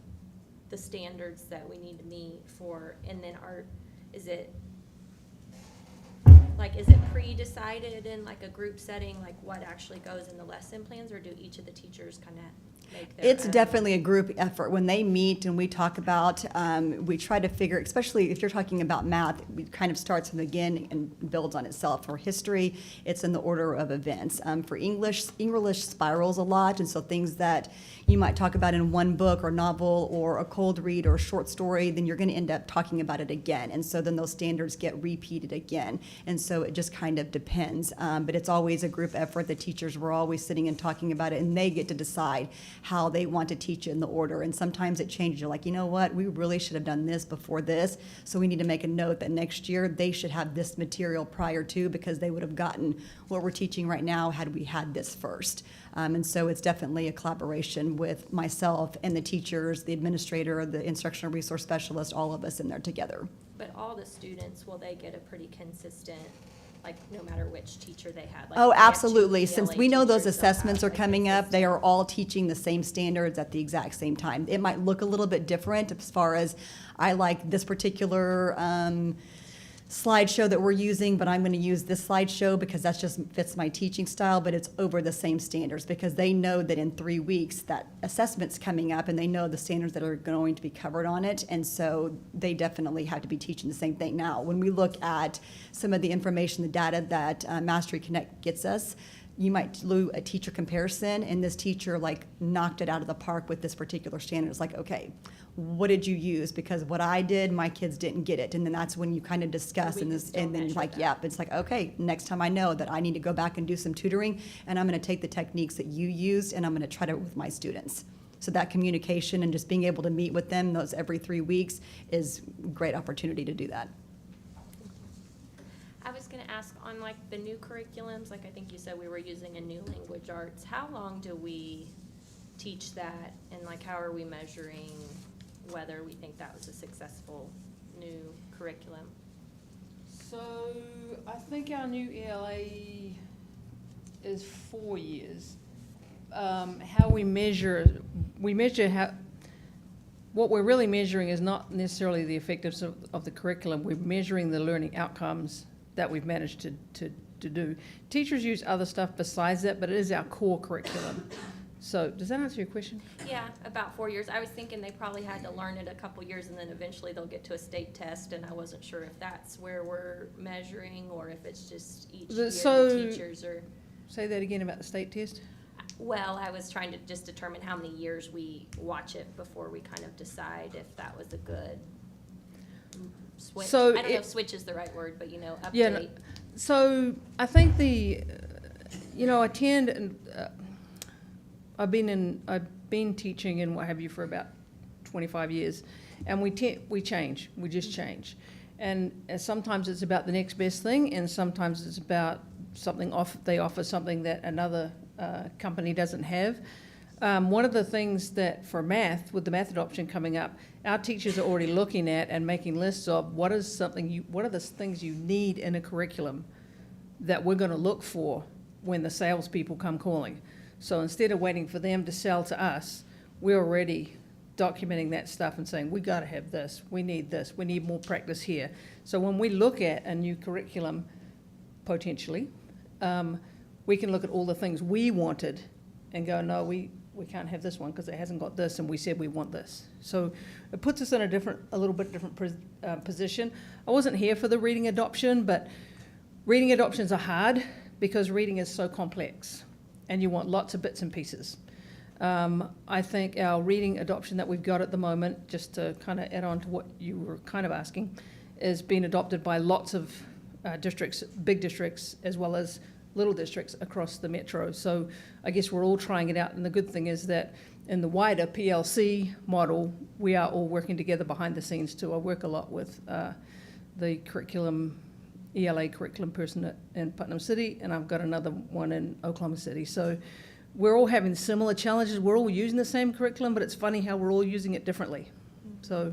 the standards that we need to meet for, and then is it pre-decided in like a group setting, like what actually goes in the lesson plans, or do each of the teachers kind of make their It's own? definitely a group effort. When they meet and we talk about, we try to figure, especially if you're talking about math, it kind of starts from the beginning and builds on itself. For history, it's in the order of events. For English spirals a lot, and so things that you might talk about in one book or novel or a cold read or a short story, then you're going to end up talking about it again. And so then those standards get repeated again. And so it just kind of depends. But it's always a group effort. The teachers were always sitting and talking about it, and they get to decide how they want to teach it in the order. And sometimes it changes. You're like, you know what, we really should have done this before this. So we need to make a note that next year they should have this material prior to, because they would have gotten what we're teaching right now had we had this first. And so it's definitely a collaboration with myself and the teachers, the administrator, the instructional resource specialist, all of us in there together. But all the students, will they get a pretty consistent, like no matter which teacher they had? Like, Oh, if they have two absolutely. Since ELA we know those teachers, they'll assessments have, are like, coming up, they consistent- are all teaching the same standards at the exact same time. It might look a little bit different as far as, I like this particular slideshow that we're using, but I'm going to use this slideshow because that just fits my teaching style, but it's over the same standards because they know that in 3 weeks that assessment's coming up and they know the standards that are going to be covered on it, and so they definitely have to be teaching the same thing. Now, when we look at some of the information, the data that Mastery Connect gets us, you might do a teacher comparison, and this teacher like knocked it out of the park with this particular standard. It's like, okay, what did you use? Because what I did, my kids didn't get it. And then that's when you kind of discuss, We and can this, still and then measure like, that. yeah, it's like, okay, next time I know that I need to go back and do some tutoring, and I'm going to take the techniques that you used, and I'm going to try it with my students. So that communication and just being able to meet with them those every 3 weeks is a great opportunity to do that. I was gonna ask on like the new curriculums, like I think you said we were using a new language arts. How long do we teach that, and like how are we measuring whether we think that was a successful new curriculum? So I think our new ELA is 4 years. how we measure how, what we're really measuring is not necessarily the effectiveness of the curriculum. We're measuring the learning outcomes that we've managed to do. Teachers use other stuff besides that, but it is our core curriculum. So does that answer your question? Yeah, about 4 years. I was thinking they probably had to learn it a couple years and then eventually they'll get to a state test, and I wasn't sure if that's where we're measuring or if it's just each year the teachers are. Say that again about the state test? Well, I was trying to just determine how many years we watch it before we kind of decide if that was a good switch. So I don't know if switch is the right word, but update. Yeah, no, so I think I've been teaching and what have you for about 25 years, and we change. We just change, and sometimes it's about the next best thing, and sometimes it's about something they offer something that another company doesn't have. One of the things that for math, with the math adoption coming up, our teachers are already looking at and making lists of what are the things you need in a curriculum that we're going to look for when the salespeople come calling. So instead of waiting for them to sell to us, we're already documenting that stuff and saying, we got to have this, we need more practice here. So when we look at a new curriculum, potentially, we can look at all the things we wanted and go, no, we can't have this one because it hasn't got this, and we said we want this. So it puts us in a little bit different position. I wasn't here for the reading adoption, but reading adoptions are hard because reading is so complex, and you want lots of bits and pieces. I think our reading adoption that we've got at the moment, just to kind of add on to what you were kind of asking, is being adopted by lots of districts, big districts, as well as little districts across the metro. So I guess we're all trying it out, and the good thing is that in the wider PLC model, we are all working together behind the scenes too. I work a lot with the ELA curriculum person in Putnam City, and I've got another one in Oklahoma City. So we're all having similar challenges. We're all using the same curriculum, but it's funny how we're all using it differently. So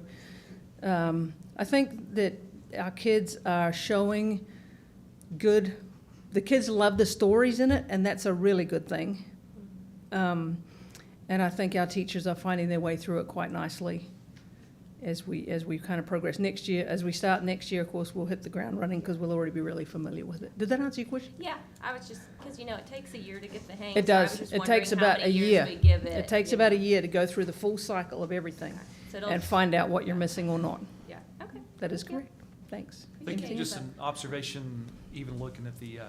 I think that our kids are showing the kids love the stories in it, and that's a really good thing. And I think our teachers are finding their way through it quite nicely as we kind of progress. Next year, as we start next year, of course, we'll hit the ground running because we'll already be really familiar with it. Did that answer your question? Yeah, I was just, because it takes a year to get the hang. It so I was does. just It wondering takes how about many a years year. we give It takes about a year to go through the full cycle of everything So it'll- and find out what you're missing or not. Yeah, okay. That is Thank you. correct. Thanks. I think Okay. just an observation, even looking at the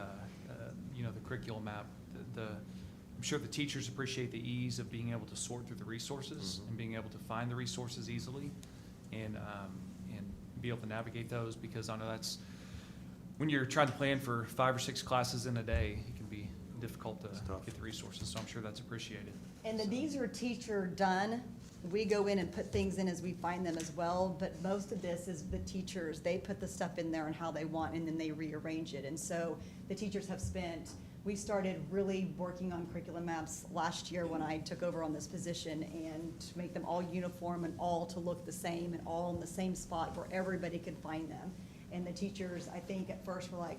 the curriculum map, I'm sure the teachers appreciate the ease of being able to sort through the resources and being able to find the resources easily and be able to navigate those, because I know that's, when you're trying to plan for 5 or 6 classes in a day, it can be difficult to get the resources, so I'm sure that's appreciated. And these are teacher done. We go in and put things in as we find them as well, but most of this is the teachers. They put the stuff in there and how they want, and then they rearrange it. And so the teachers have we started really working on curriculum maps last year when I took over on this position, and to make them all uniform and all to look the same and all in the same spot where everybody could find them. And the teachers, I think at first were like,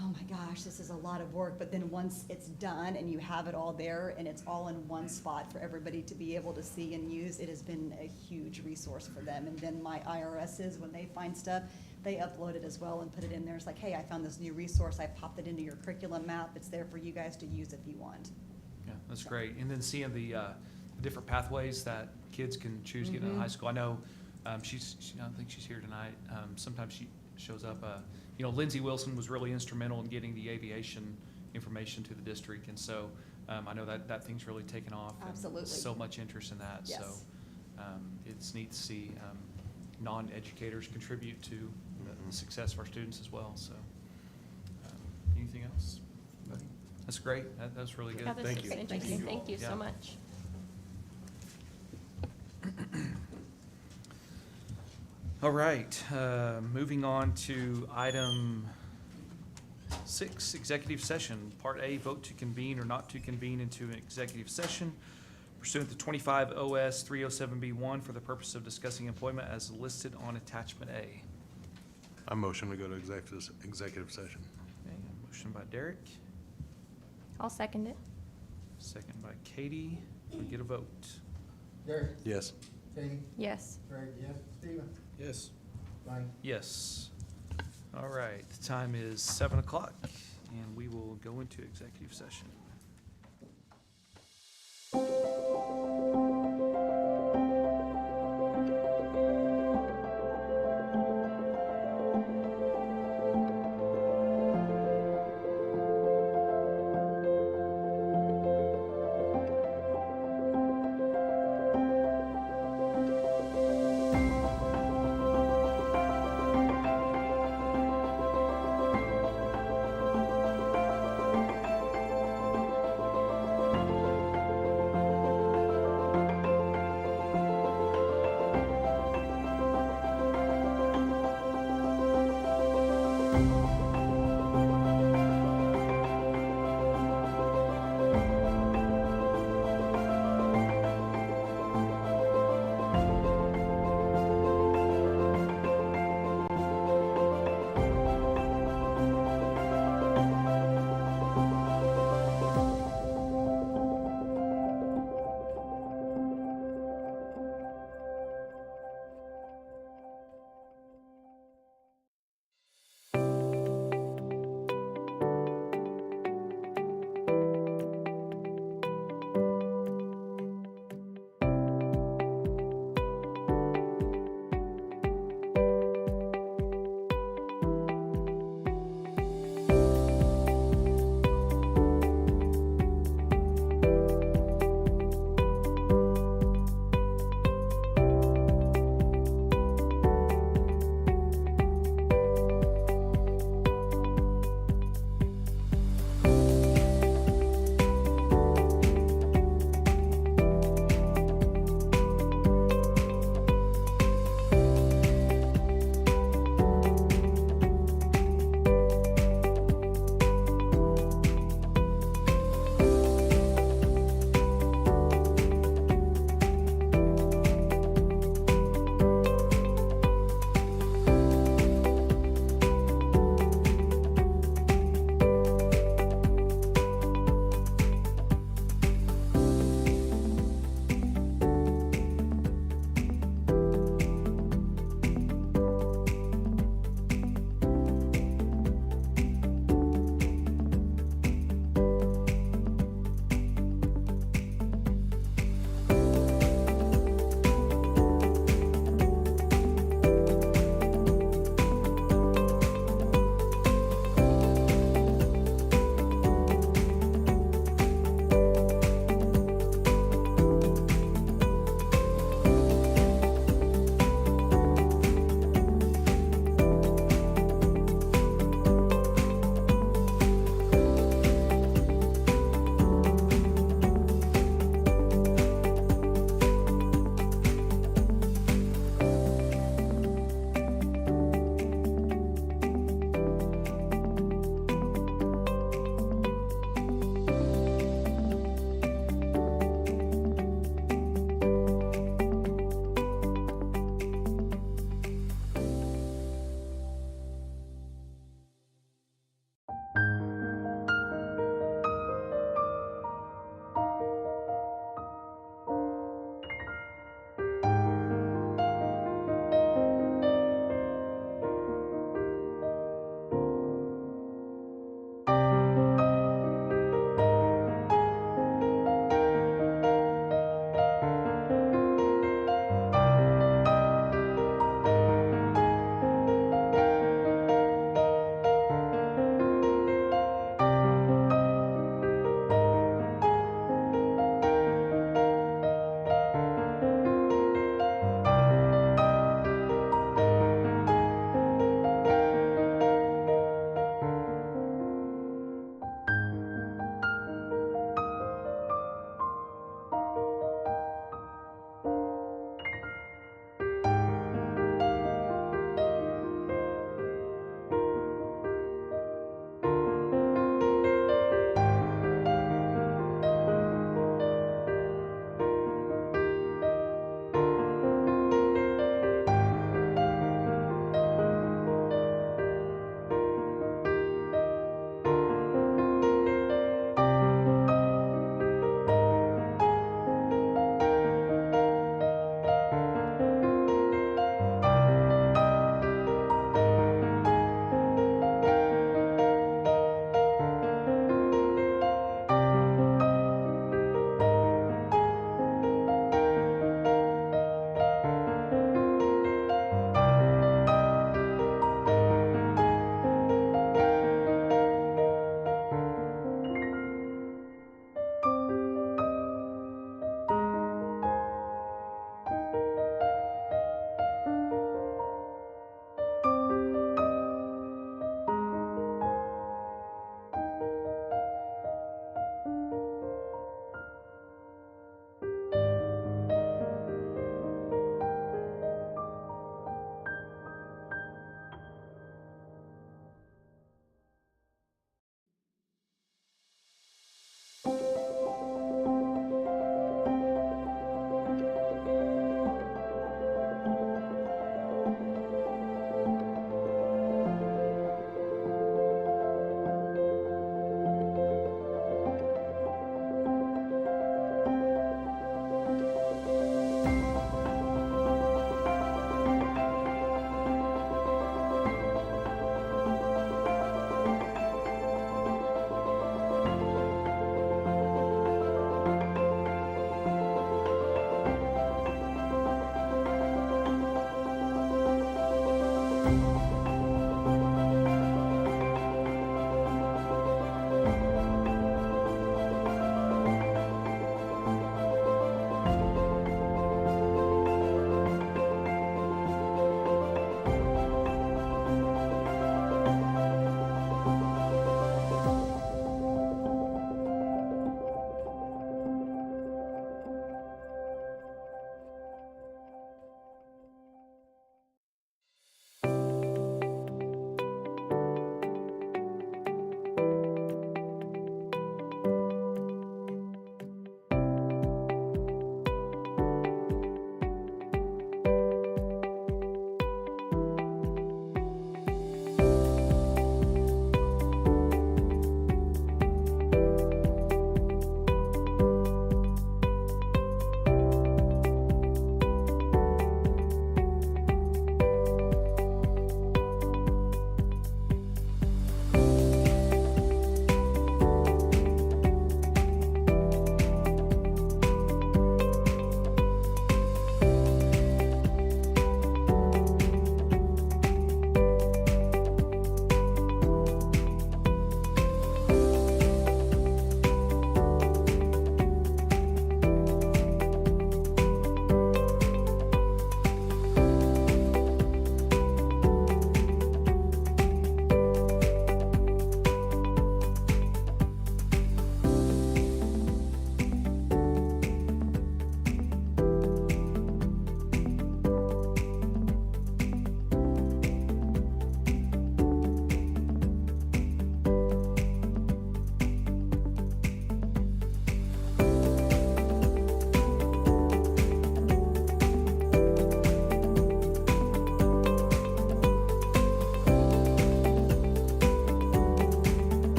oh my gosh, this is a lot of work, but then once it's done and you have it all there and it's all in one spot for everybody to be able to see and use, it has been a huge resource for them. And then my IRSs, when they find stuff, they upload it as well and put it in there. It's like, hey, I found this new resource, I popped it into your curriculum map, it's there for you guys to use if you want. Yeah, that's great. And then seeing the different pathways that kids can choose getting into high school. I know I don't think she's here tonight. Sometimes she shows up. Lindsay Wilson was really instrumental in getting the aviation information to the district, and so I know that thing's really taken off. Absolutely. And so much interest in that. Yes. So it's neat to see non-educators contribute to the success of our students as well. So anything else? That's great. That's really good. Yeah, this Thank is you. interesting. Thank you Yeah. so much. All right, moving on to item 6, executive session. Part A, vote to convene or not to convene into an executive session pursuant to 25 OS 307B1 for the purpose of discussing employment as listed on attachment A. I motion we go to executive session. Okay, a motion by Derek, I'll second it. second by Katie. Can we get a vote? Gary, Yes. Katie, Yes. Greg, yes, Stephen, Yes. Mike. Yes. All right, the time is 7 o'clock, and we will go into executive session.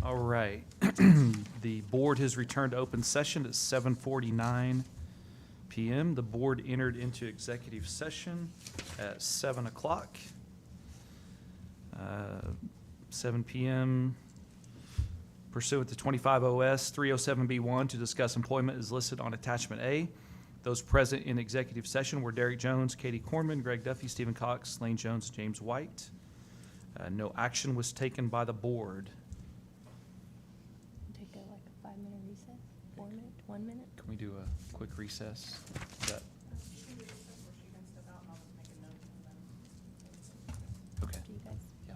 All right. The board has returned to open session at 7:49 PM. The board entered into executive session at 7 o'clock. 7 PM pursuant to 25 OS 307B1 to discuss employment is listed on attachment A. Those present in executive session were Derek Jones, Katie Corman, Greg Duffy, Stephen Cox, Lane Jones, James White. No action was taken by the board. Take a 5-minute recess, 4 minute, 1 minute? Can we do a quick recess? Is that- Okay. Do you guys? Yeah.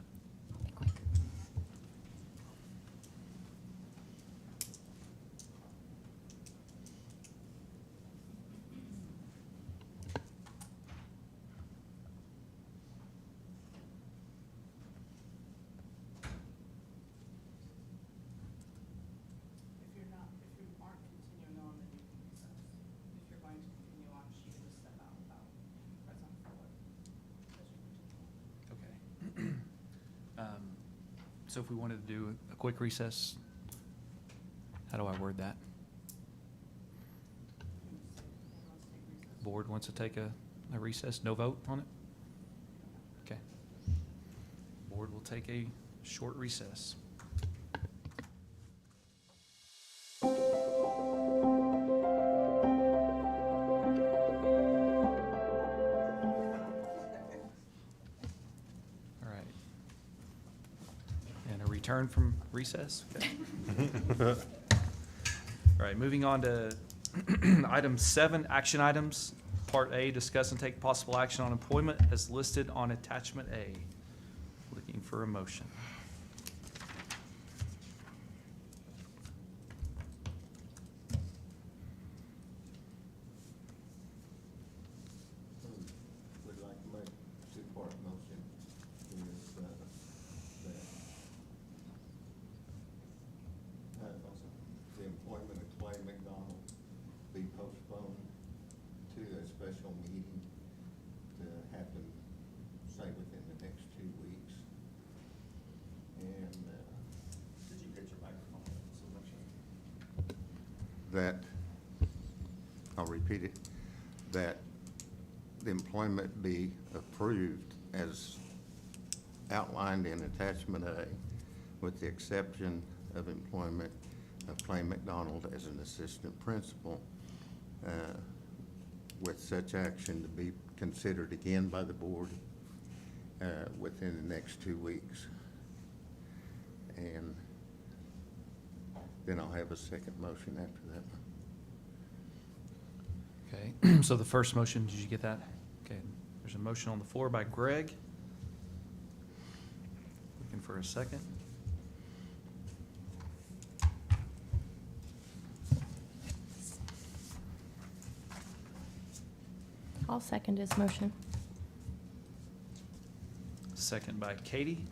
If you aren't continuing on, then you can recess. If you're going to continue on, she can just step out without press on forward. Okay. So if we wanted to do a quick recess, how do I word that? Board wants to take a recess, no vote on it? Okay. Board will take a short recess. All right. And a return from recess? Okay. All right, moving on to item 7, action items. Part A, discuss and take possible action on employment as listed on attachment A. Looking for a motion. Would like to make a two-part motion, is, that, the employment of Clay McDonald be postponed to a special meeting to happen, say, within the next 2 weeks. And, Did you get your microphone? that, I'll repeat it, that the employment be approved as outlined in attachment A, with the exception of employment of Clay McDonald as an assistant principal, with such action to be considered again by the board within the next 2 weeks. And then I'll have a second motion after that. Okay, so the first motion, did you get that? Okay, there's a motion on the floor by Greg. Looking for a second. I'll second his motion. Second by Katie.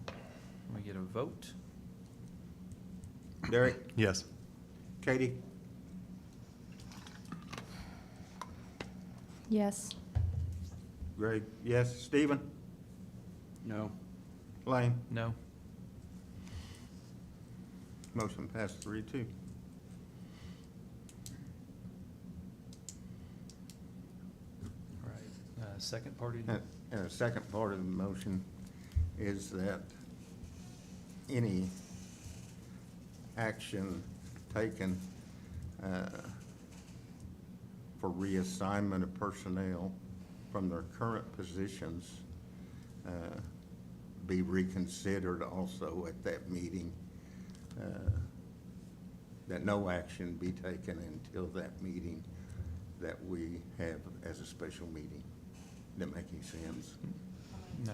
Can we get a vote? Derek? Yes. Katie? Yes. Greg? Yes. Stephen? No. Lane? No? Motion passed 3-2. All right, second party? And the second part of the motion is that any action taken for reassignment of personnel from their current positions be reconsidered also at that meeting, that no action be taken until that meeting that we have as a special meeting. That make any sense? No.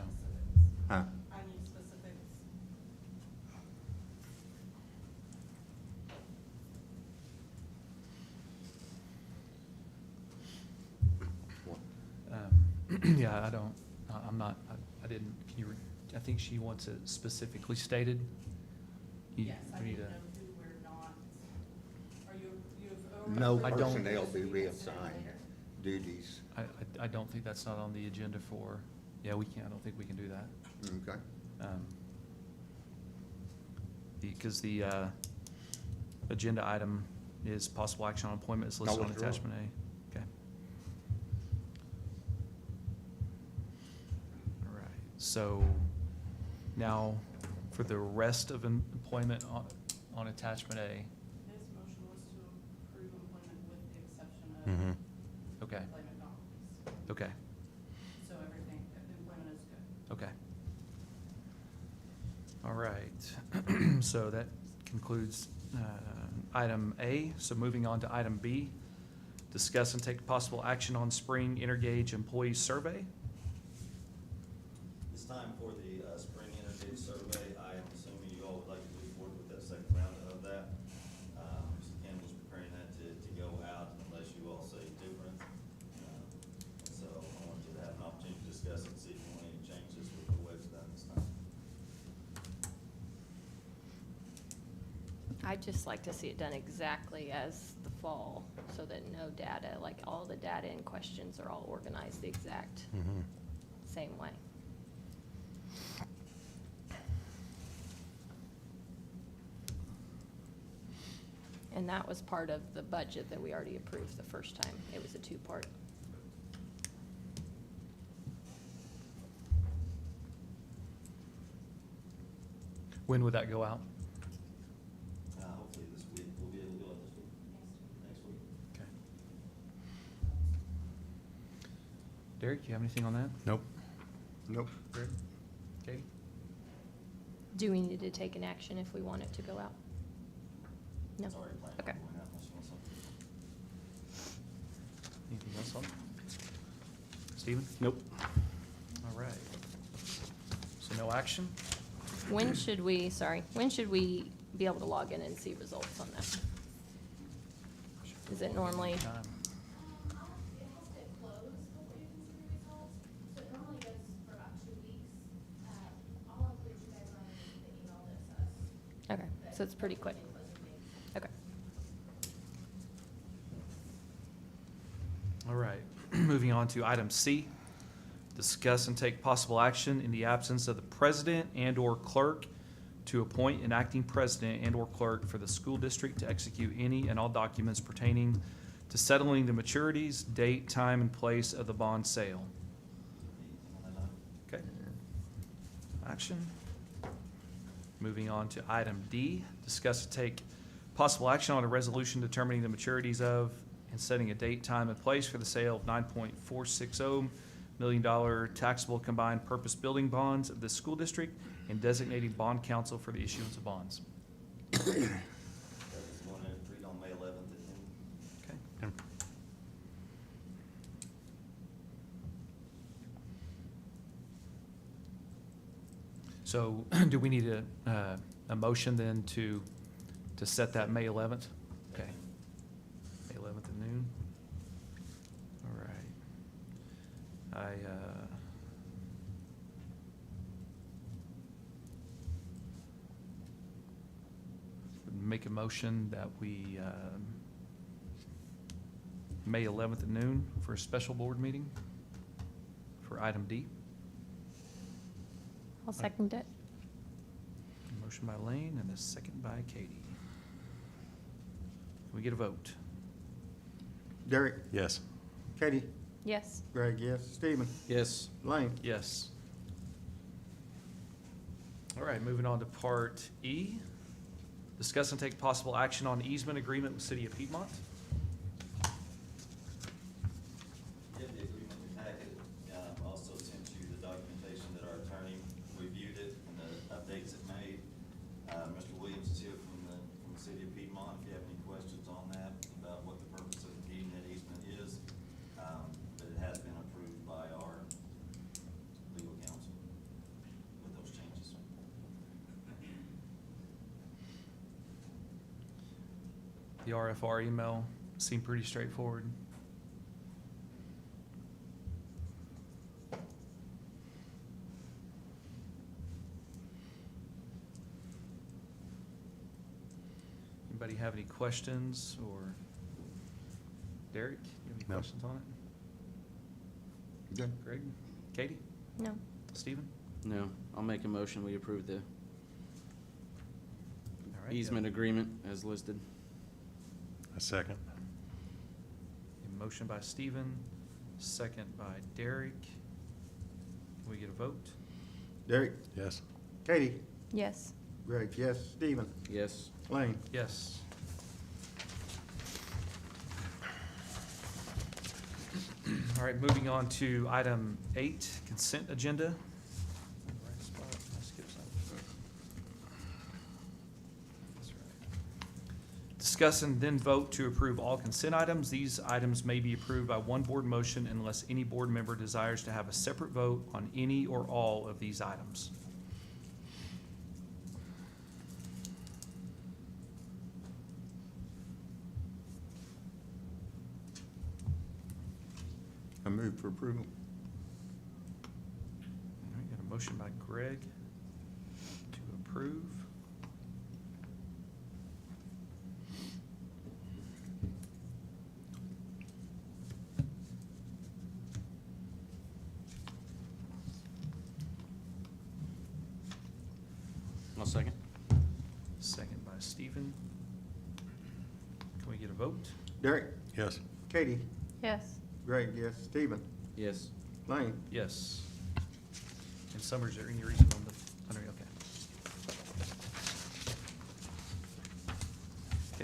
Huh? I need specifics. Yeah, I'm not, I didn't, can you, I think she wants it specifically stated. You- Yes, I we need need to a- know who we're not, are you? No I don't- personnel be reassigned duties. I don't think that's not on the agenda for Yeah, we can't, I don't think we can do that. Okay. Because the agenda item is possible action on appointment is listed No, on withdraw. attachment A. Okay. All right, so now for the rest of employment on attachment A. This motion was to approve employment with the exception of Mm-hmm. Okay, employment documents. okay, So everything, employment is good. okay. All right, so that concludes item A. So moving on to item B, discuss and take possible action on spring Intergage employee survey. It's time for the spring energy survey. I am assuming you all would like to move forward with that second round of that. Mr. Campbell's preparing that to go out unless you all say different. So I want you to have an opportunity to discuss it, see if you want any changes with the way it's done this time. I'd just like to see it done exactly as the fall, so that no data, like all the data and questions are all organized the exact Mm-hmm. same way. And that was part of the budget that we already approved the first time. It was a two-part. When would that go out? Hopefully this week, we'll be able to do it this week, next week. Okay. Derek, you have anything on that? Nope. Nope. Greg? Katie? Do we need to take an action if we want it to go out? No? It's already planned on Okay. going out unless you want something. Anything else on it? Stephen? Nope. All right. So no action? When should we be able to log in and see results on that? Is it normally? Time. It has to close before you can see the results, so it normally goes for about 2 weeks. I'll include you guys on the email that says. Okay, so it's pretty quick. Okay. All right. Moving on to item C. Discuss and take possible action in the absence of the president and/or clerk to appoint an acting president and/or clerk for the school district to execute any and all documents pertaining to settling the maturities, date, time, and place of the bond sale. Anything on that item? Okay. Action. Moving on to item D, discuss and take possible action on a resolution determining the maturities of and setting a date, time, and place for the sale of $9.460 million taxable combined purpose building bonds of the school district and designating bond counsel for the issuance of bonds. That was the one that agreed on May 11th at noon. Okay. So do we need a motion then to set that May 11th? Okay. May 11th at noon. All right. I would make a motion that we, May 11th at noon for a special board meeting for item D. I'll second it. Motion by Lane and a second by Katie. Can we get a vote? Derek, Yes. Katie, Yes. Greg, yes. Stephen, Yes. Lane. Yes. All right, moving on to part E. Discuss and take possible action on easement agreement with City of Piedmont. You have the agreement in your packet. Also sent you the documentation that our attorney reviewed it and the updates it made. Mr. Williams is here from the city of Piedmont. If you have any questions on that, about what the purpose of deeding that easement is. But it has been approved by our legal counsel with those changes. The RFR email seemed pretty straightforward. Anybody have any questions, or Derek, you have any No. questions on it? Good. Greg? Katie? No. Stephen? No, I'll make a motion, we approve the All right, easement agreement as listed. A second. A motion by Stephen, second by Derek. Can we get a vote? Derek, Yes. Katie, Yes. Greg, yes, Stephen, Yes. Lane. Yes. All right, moving on to item 8, consent agenda. Right spot. I skipped something. That's right. Discuss and then vote to approve all consent items. These items may be approved by one board motion unless any board member desires to have a separate vote on any or all of these items. I move for approval. All right, got a motion by Greg to approve. I'll second. Second by Stephen. Can we get a vote? Derek, Yes. Katie, Yes. Greg, yes, Stephen, Yes. Lane. Yes. And Summer, is there any reason on the, okay.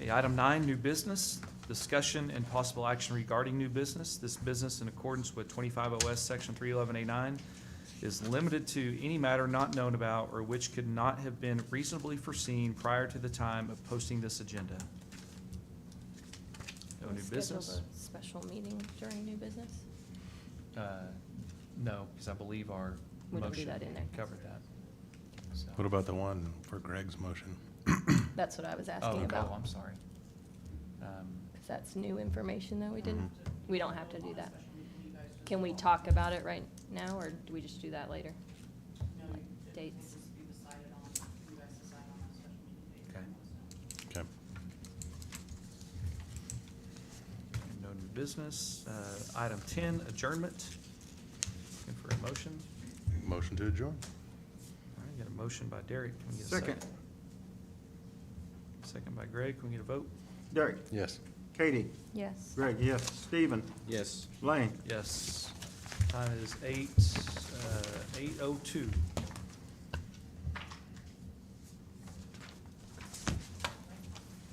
Okay, item 9, new business. Discussion and possible action regarding new business. This business, in accordance with 25 OS Section 311A9, is limited to any matter not known about or which could not have been reasonably foreseen prior to the time of posting this agenda. No new business? Schedule a special meeting during new business? No, because I believe our We don't do motion that in there. covered that. So- What about the one for Greg's motion? That's what I was Oh, asking okay. about. Oh, I'm sorry. Because that's new information, though. Mm-hmm. We don't have to do that. Can we talk about it right now, or do we just do that later? Like dates? Okay. Okay. No new business. Item 10, adjournment. Looking for a motion. Motion to adjourn. All right, got a motion by Derek. Can we get a second? Second. Second by Greg. Can we get a vote? Derek, Yes. Katie, Yes. Greg, yes, Stephen, Yes. Lane. Yes. Time is 8:02.